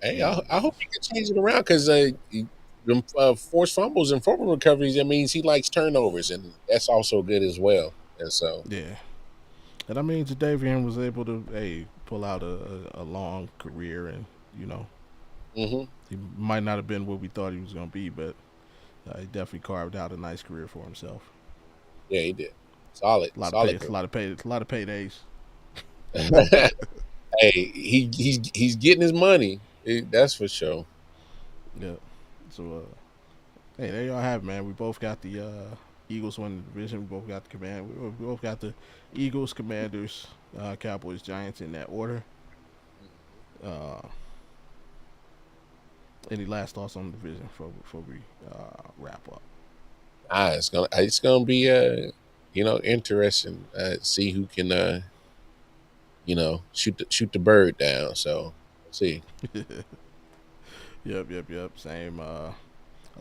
hey, I hope he can change it around because them forced fumbles and fumble recoveries. That means he likes turnovers, and that's also good as well. And so yeah, and I mean, Jadeveon was able to pull out a long career, and you know, he might not have been what we thought he was going to be, but he definitely carved out a nice career for himself. Yeah, he did. Solid. A lot of paydays. Hey, Hey, he's getting his money. That's for sure. Yeah. So, hey, there y'all have it, man. We both got the Eagles winning the division. We both got the command. We both got the Eagles, Commanders, Cowboys, Giants in that order. Uh, any last thoughts on the division before we wrap up? It's gonna be interesting. See who can shoot the bird down. So we'll see. Yep. Same. I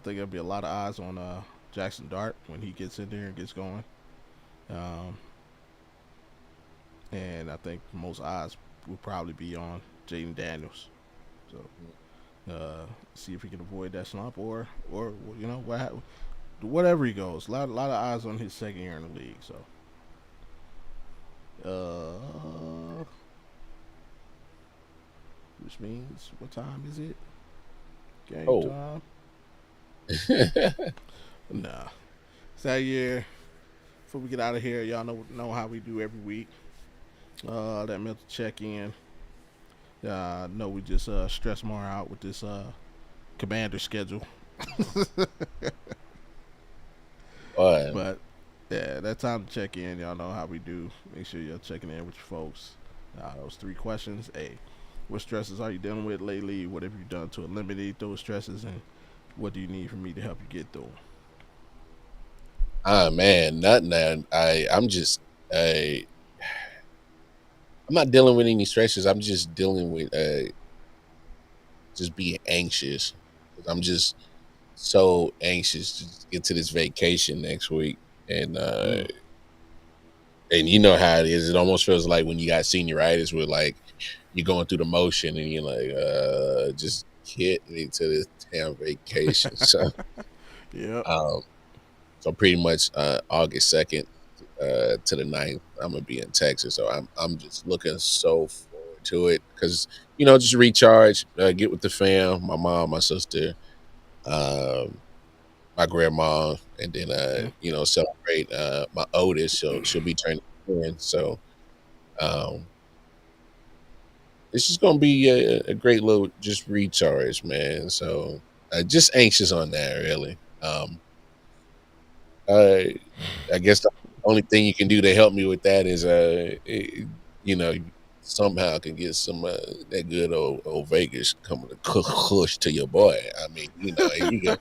think there'll be a lot of eyes on Jackson Dart when he gets in there and gets going. Um, and I think most eyes will probably be on Jaden Daniels. So see if he can avoid that slump, or whatever he goes. A lot of eyes on his second year in the league. So, which means what time is it? Game Oh. time. Nah, it's that year. Before we get out of here, y'all know how we do every week. That mental check in. No, we just stress more out with this commander schedule. Boy, But yeah, that time to check in. Y'all know how we do. Make sure you're checking in with your folks. Those 3 questions. Hey, what stresses are you dealing with lately? What have you done to eliminate those stresses? And what do you need from me to help you get through them? man, nothing. I'm just I'm not dealing with any stresses. I'm just dealing with just being anxious. 'Cause I'm just so anxious to get to this vacation next week, and Mm. you know how it is. It almost feels like when you got senioritis, where like you're going through the motion, and you're like, just get me to this damn vacation. So, Yep. um, so pretty much August 2nd to the 9th, I'm gonna be in Texas. So I'm just looking so forward to it because just recharge, get with the fam, my mom, my sister, um, my grandma, and then Mm. celebrate my oldest. She'll be turning 10. So um, it's just gonna be a great little just recharge, man. So just anxious on that, really. I I guess the only thing you can do to help me with that is, you know, somehow I can get some that good old Vegas coming to push to your boy. I mean, if you can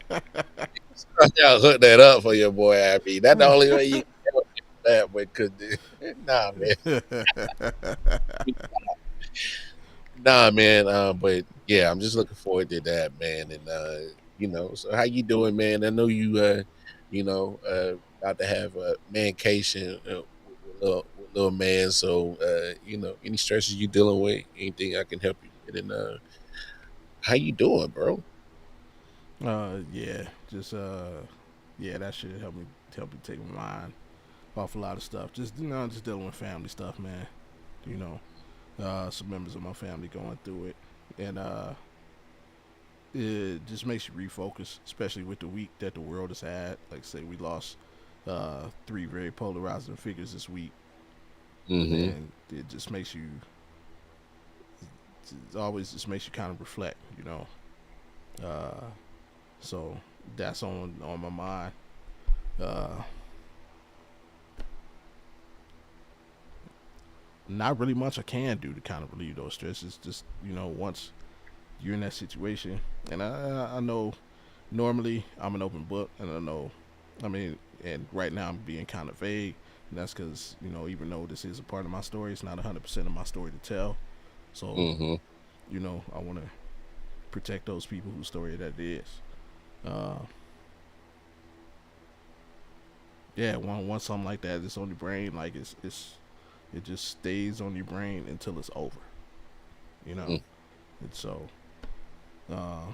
somehow hook that up for your boy, I mean, that's the only way you can help me with that. But nah, man, nah, man. But yeah, I'm just looking forward to that, man. And so how you doing, man? I know you, about to have a mancation with little man. So, any stresses you dealing with? Anything I can help you with? And how you doing, bro? Yeah, just yeah, that should help me take my mind off a lot of stuff. Just just dealing with family stuff, man. You know, some members of my family going through it, and it just makes you refocus, especially with the week that the world has had. Like say, we lost 3 very polarizing figures this week, Mm-hmm. and it just makes you. It always just makes you kind of reflect, Uh, so that's on my mind. Uh, Not really much I can do to kind of relieve those stresses. Just once you're in that situation, and I know normally I'm an open book, and I know, I mean, and right now I'm being kind of vague, and that's because even though this is a part of my story, it's not 100% of my story to tell. So Mm-hmm. I want to protect those people whose story that is. Uh, yeah, once something like that is on your brain, like it just stays on your brain until it's over. You know, Mm. and so uh,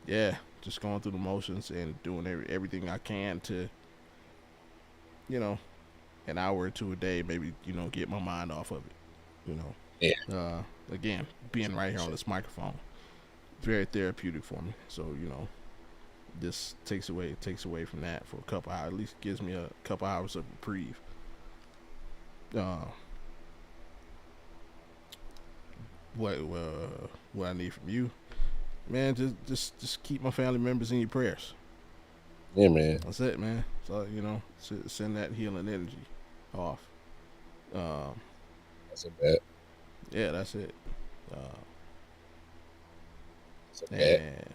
yeah, just going through the motions and doing everything I can to you know an hour or two a day, maybe get my mind off of it. You Yeah. Again, being right here on this microphone, very therapeutic for me. So this takes away from that for a couple hours. At least gives me a couple hours of reprieve. Uh, what I need from you, man. Just keep my family members in your prayers. Yeah, man. That's it, man. So send that healing energy off. Um, That's a bet. yeah, that's it. That's a bet. And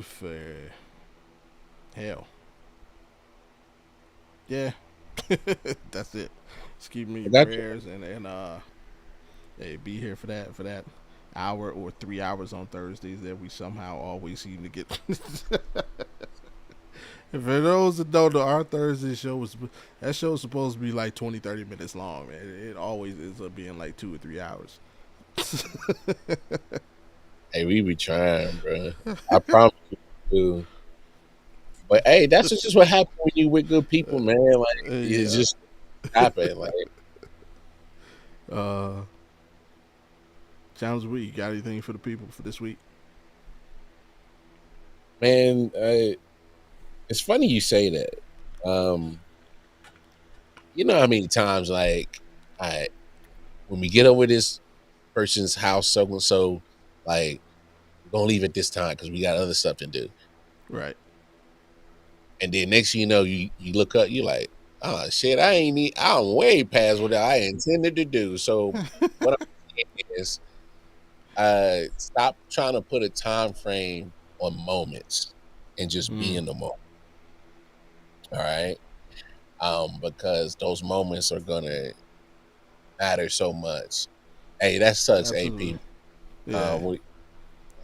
for hell, yeah, that's it. Just keep me I in got you. prayers and hey, be here for that hour or 3 hours on Thursdays that we somehow always seem to get. And for those that don't know, our Thursday show was supposed to be like 20, 30 minutes long, man. It always ends up being like 2 or 3 hours. Hey, we be trying, bro. I promise you. But hey, that's just what happens when you with good people, man. Like it Yeah. just happen. Like, Uh, Challenge week. You got anything for the people for this week? man, it's funny you say that. Um, you know how many times like I when we get over this person's house, so and so, like we're gonna leave at this time because we got other stuff to do. Right. And then next thing you know, you look up, you like, oh shit, I'm way past what I intended to do. So what I'm saying is stop trying to put a time frame on moments and just be Mm, in the moment. All right. Because those moments are gonna matter so much. Hey, that sucks, absolutely. AP. Yeah. We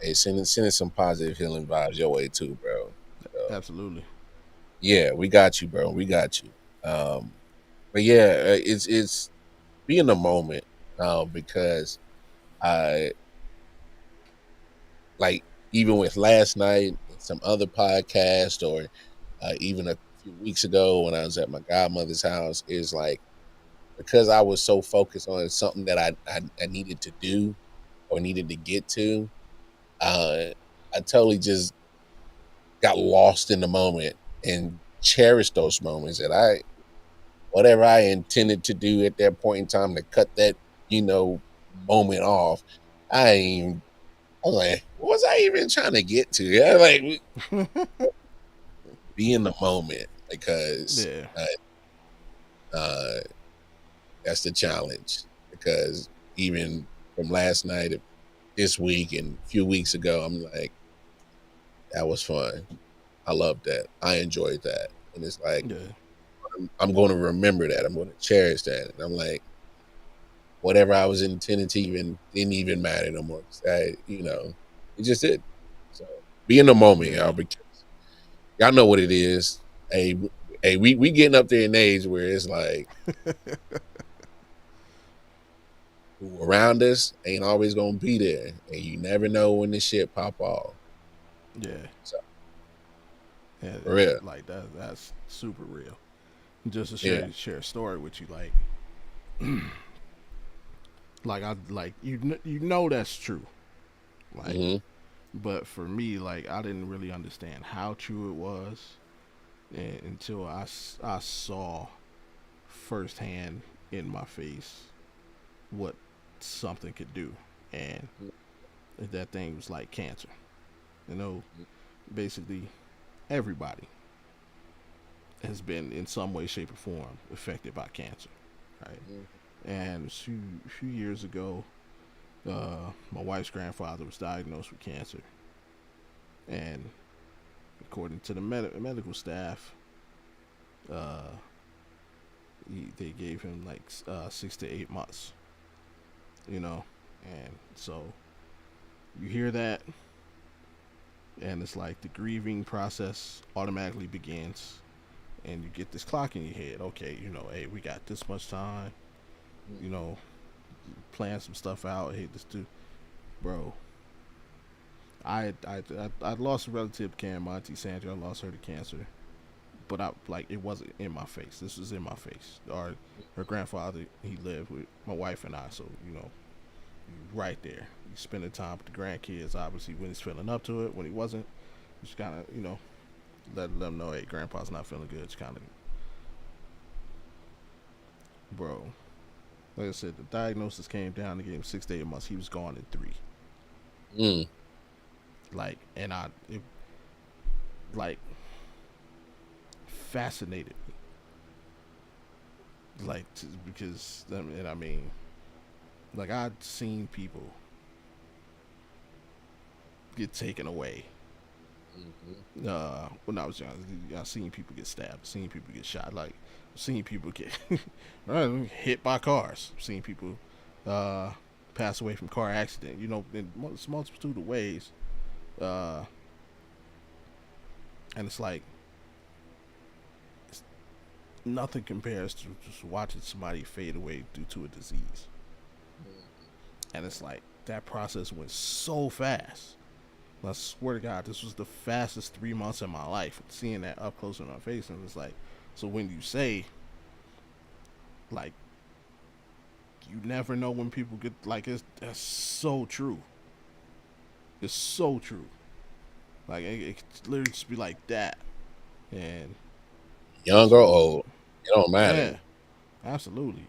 hey, sending some positive healing vibes your way too, bro. So, Absolutely. yeah, we got you, bro. We got you. But yeah, it's be in the moment because I like even with last night and some other podcast or even a few weeks ago when I was at my godmother's house is like because I was so focused on something that I needed to do or needed to get to, uh, I totally just got lost in the moment and cherished those moments. And whatever I intended to do at that point in time to cut that, you know, moment off, I ain't even, I was like, what was I even trying to get to? Yeah, like be in the moment because Yeah. uh, that's the challenge. Because even from last night, this week, and a few weeks ago, I'm like, that was fun. I loved that. I enjoyed that. And it's like, Yeah. I'm going to remember that. I'm going to cherish that. And I'm like, whatever I was intending to even didn't even matter no more. It just did. So be in the moment, Yeah. y'all, because y'all know what it is. We getting up there in age where it's like who around us ain't always gonna be there, and you never know when this shit pop off. Yeah. So Yeah. for real, Like that's super real. Just to yeah. share a story with you, like I like you know that's true. Like, Hmm. but for me, like I didn't really understand how true it was until I saw firsthand in my face what something could do, and that thing was like cancer. You know, basically everybody has been in some way, shape, or form affected by cancer, right? And a few years ago, my wife's grandfather was diagnosed with cancer, and according to the medical staff, uh, they gave him like 6 to 8 months, you know, and so you hear that, and it's like the grieving process automatically begins, and you get this clock in your head. Okay, hey, we got this much time, you know, plan some stuff out. Hey, this dude, bro. I lost a relative, Cam, my auntie Sandra. I lost her to cancer, but I like it wasn't in my face. This was in my face. Her grandfather, he lived with my wife and I, so right there, you spending time with the grandkids. Obviously, when he's feeling up to it, when he wasn't, just kind of let them know, hey, grandpa's not feeling good. It's kind of, bro. Like I said, the diagnosis came down. They gave him 6 to 8 months. He was gone in 3. Mm. Like, and it, like, fascinated me. Like, because, and I mean, like, I'd seen people get taken away. When I was young, I seen people get stabbed, seen people get shot, like seen people get hit by cars, seen people pass away from car accident. You know, in multitude of ways, and it's like nothing compares to just watching somebody fade away due to a disease. And it's like that process went so fast. I swear to God, this was the fastest 3 months of my life. Seeing that up close in my face, and it's like, so when you say, like, you never know when people get, like, that's so true. It's so true. Like, it could literally just be like that, and Young or old, it don't matter. yeah, absolutely.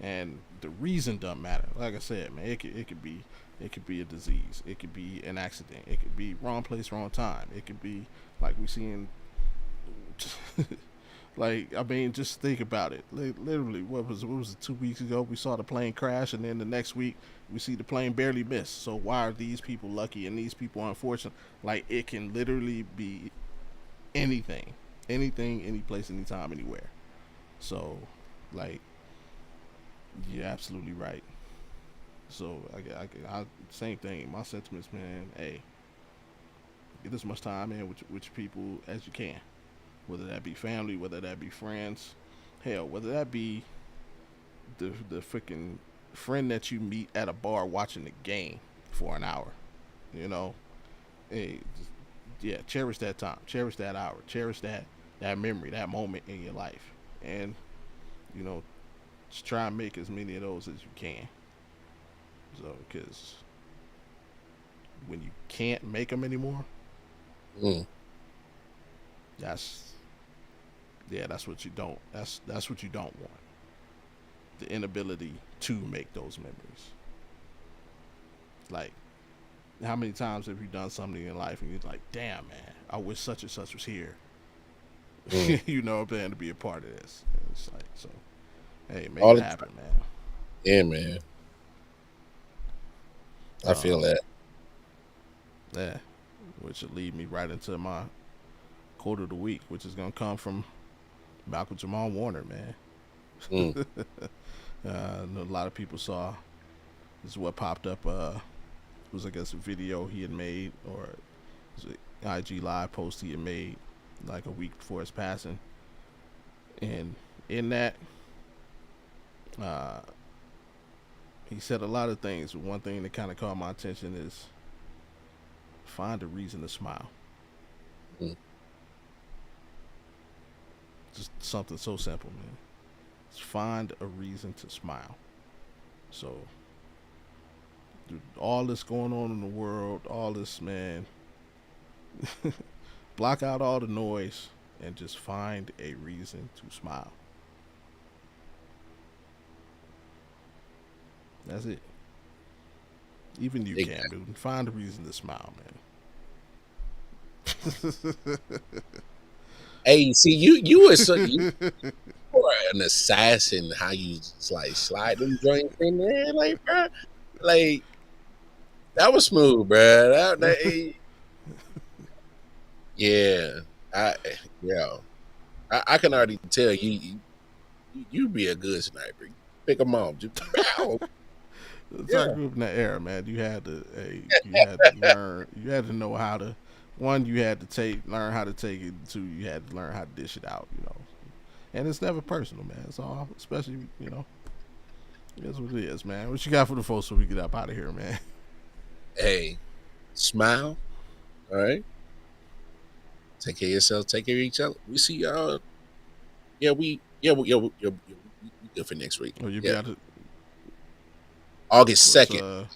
And the reason doesn't matter. Like I said, man, it could be a disease. It could be an accident. It could be wrong place, wrong time. It could be like we seeing. Like, I mean, just think about it. Literally, what was it 2 weeks ago? We saw the plane crash, and then the next week we see the plane barely miss. So why are these people lucky and these people unfortunate? Like, it can literally be anything, any place, anytime, anywhere. So, like, you're absolutely right. So I same thing. My sentiments, man. Hey, get as much time in with your people as you can, whether that be family, whether that be friends, hell, whether that be the freaking friend that you meet at a bar watching the game for an hour. You know, hey, just, yeah, cherish that time, cherish that hour, cherish that memory, that moment in your life, and you know, just try and make as many of those as you can. So, because when you can't make them anymore, that's what you don't. That's what you don't want. The inability to make those memories. Like, how many times have you done something in life and you're like, damn, man, I wish such and such was here. You know, I'm saying, to be a part of this. And it's like, so, hey, make it happen, man. Yeah, man. I feel that. Yeah, which will lead me right into my quote of the week, which is gonna come from Malcolm Jamal Warner, man. I know a lot of people saw. This is what popped up. It was, I guess, a video he had made, or it was an IG live post he had made like a week before his passing, and in that, he said a lot of things. But one thing that kind of caught my attention is find a reason to smile. Just something so simple, man. Just find a reason to smile. So, dude, all this going on in the world, all this, man, block out all the noise and just find a reason to smile. That's it. Even you can, dude. Find a reason to smile, man. Hey, see, you are an assassin. How you just, like, slide them joints in there, like, bro, like, that was smooth, bro. Yeah, I can already tell you be a good sniper. Pick them off, just pow. It's our group in that era, man. You had to learn. You had to know how to. One, you had to learn how to take it. Two, you had to learn how to dish it out. You know, and it's never personal, man. It's all, especially, you know, that's what it is, man. What you got for the folks so we get up out of here, man? Hey, smile. All right. Take care of yourself. Take care of each other. We see y'all. We good for next week. Oh, you be out to August 2nd.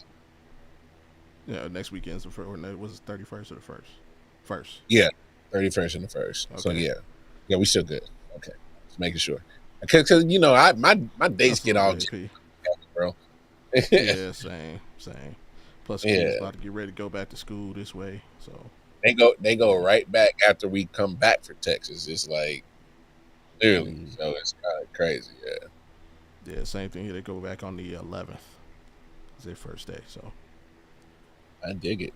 Yeah, next weekend's the first. Was it 31st or the first? First. Yeah, 31st and the 1st. Okay. So yeah, we still good. Okay, just making sure. Because you know, my dates That's a get little all bit, jammed, P. bro. Yeah, same. Plus, kids Yeah, about to get ready to go back to school this way, so they go right back after we come back for Texas. It's like literally, mm, so it's kind of crazy. Yeah, yeah, same thing here. They go back on the 11th. It's their first day, so. I dig it.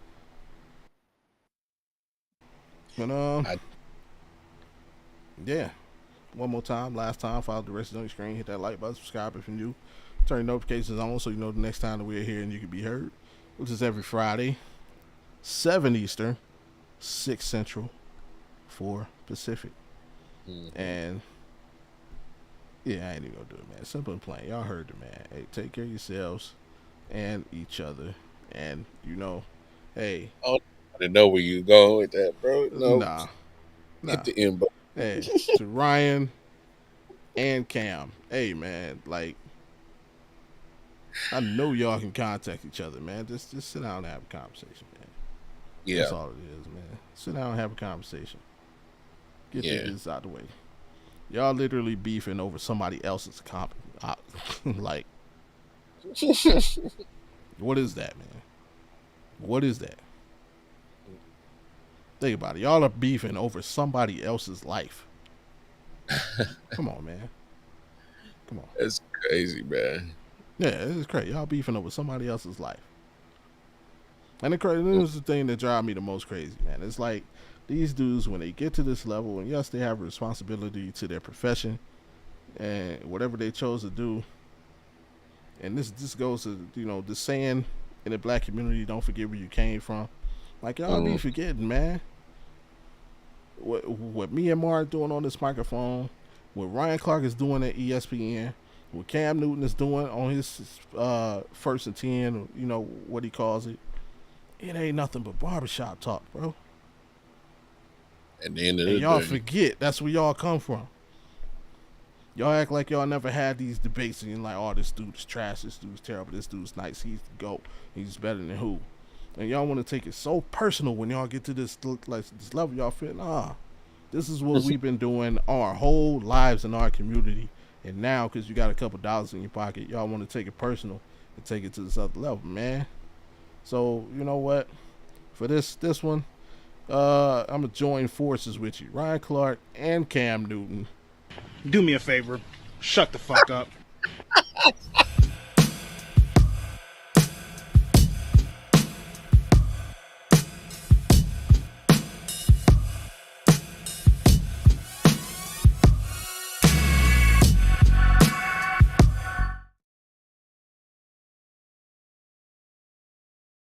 But I yeah. One more time, last time, follow the rest on your screen, hit that like button, subscribe if you're new, turn notifications on so you know the next time that we're here and you can be heard, which is every Friday, 7 Eastern, 6 Central, 4 Pacific. mhm. And yeah, I ain't even gonna do it, man. Simple and plain. Y'all heard it, man. Hey, take care of yourselves and each other. And you know, hey, I didn't know where you going with that, bro. No, nah. hit the end button. Hey, to Ryan and Cam, hey man, like I know y'all can contact each other, man. Just sit down and have a conversation, man. That's Yeah, all it is, man. Sit down and have a conversation. Get yeah. this out the way. Y'all literally beefing over somebody else's like, what is that, man? What is that? Think about it. Y'all are beefing over somebody else's life. Come on, man. Come on. That's crazy, man. Yeah, this is crazy. Y'all beefing over somebody else's life. And this is the thing that drives me the most crazy, man. It's like these dudes, when they get to this level, and yes, they have a responsibility to their profession and whatever they chose to do. And this goes to, you know, the saying in the black community, don't forget where you came from. Like, y'all be forgetting, man. What me and Mar are doing on this microphone, what Ryan Clark is doing at ESPN, what Cam Newton is doing on his first and 10, you know, what he calls it. It ain't nothing but barbershop talk, bro. At the end of And the y'all day, forget that's where y'all come from. Y'all act like y'all never had these debates and you're like, oh, this dude is trash, this dude's terrible, this dude's nice, he's the GOAT, he's better than who. And y'all want to take it so personal when y'all get to this level. Y'all feel, nah, this is what we've been doing our whole lives in our community. And now, because you got a couple dollars in your pocket, y'all want to take it personal and take it to this other level, man. So, you know what? For this one, I'm going to join forces with you. Ryan Clark and Cam Newton. Do me a favor. Shut the fuck up.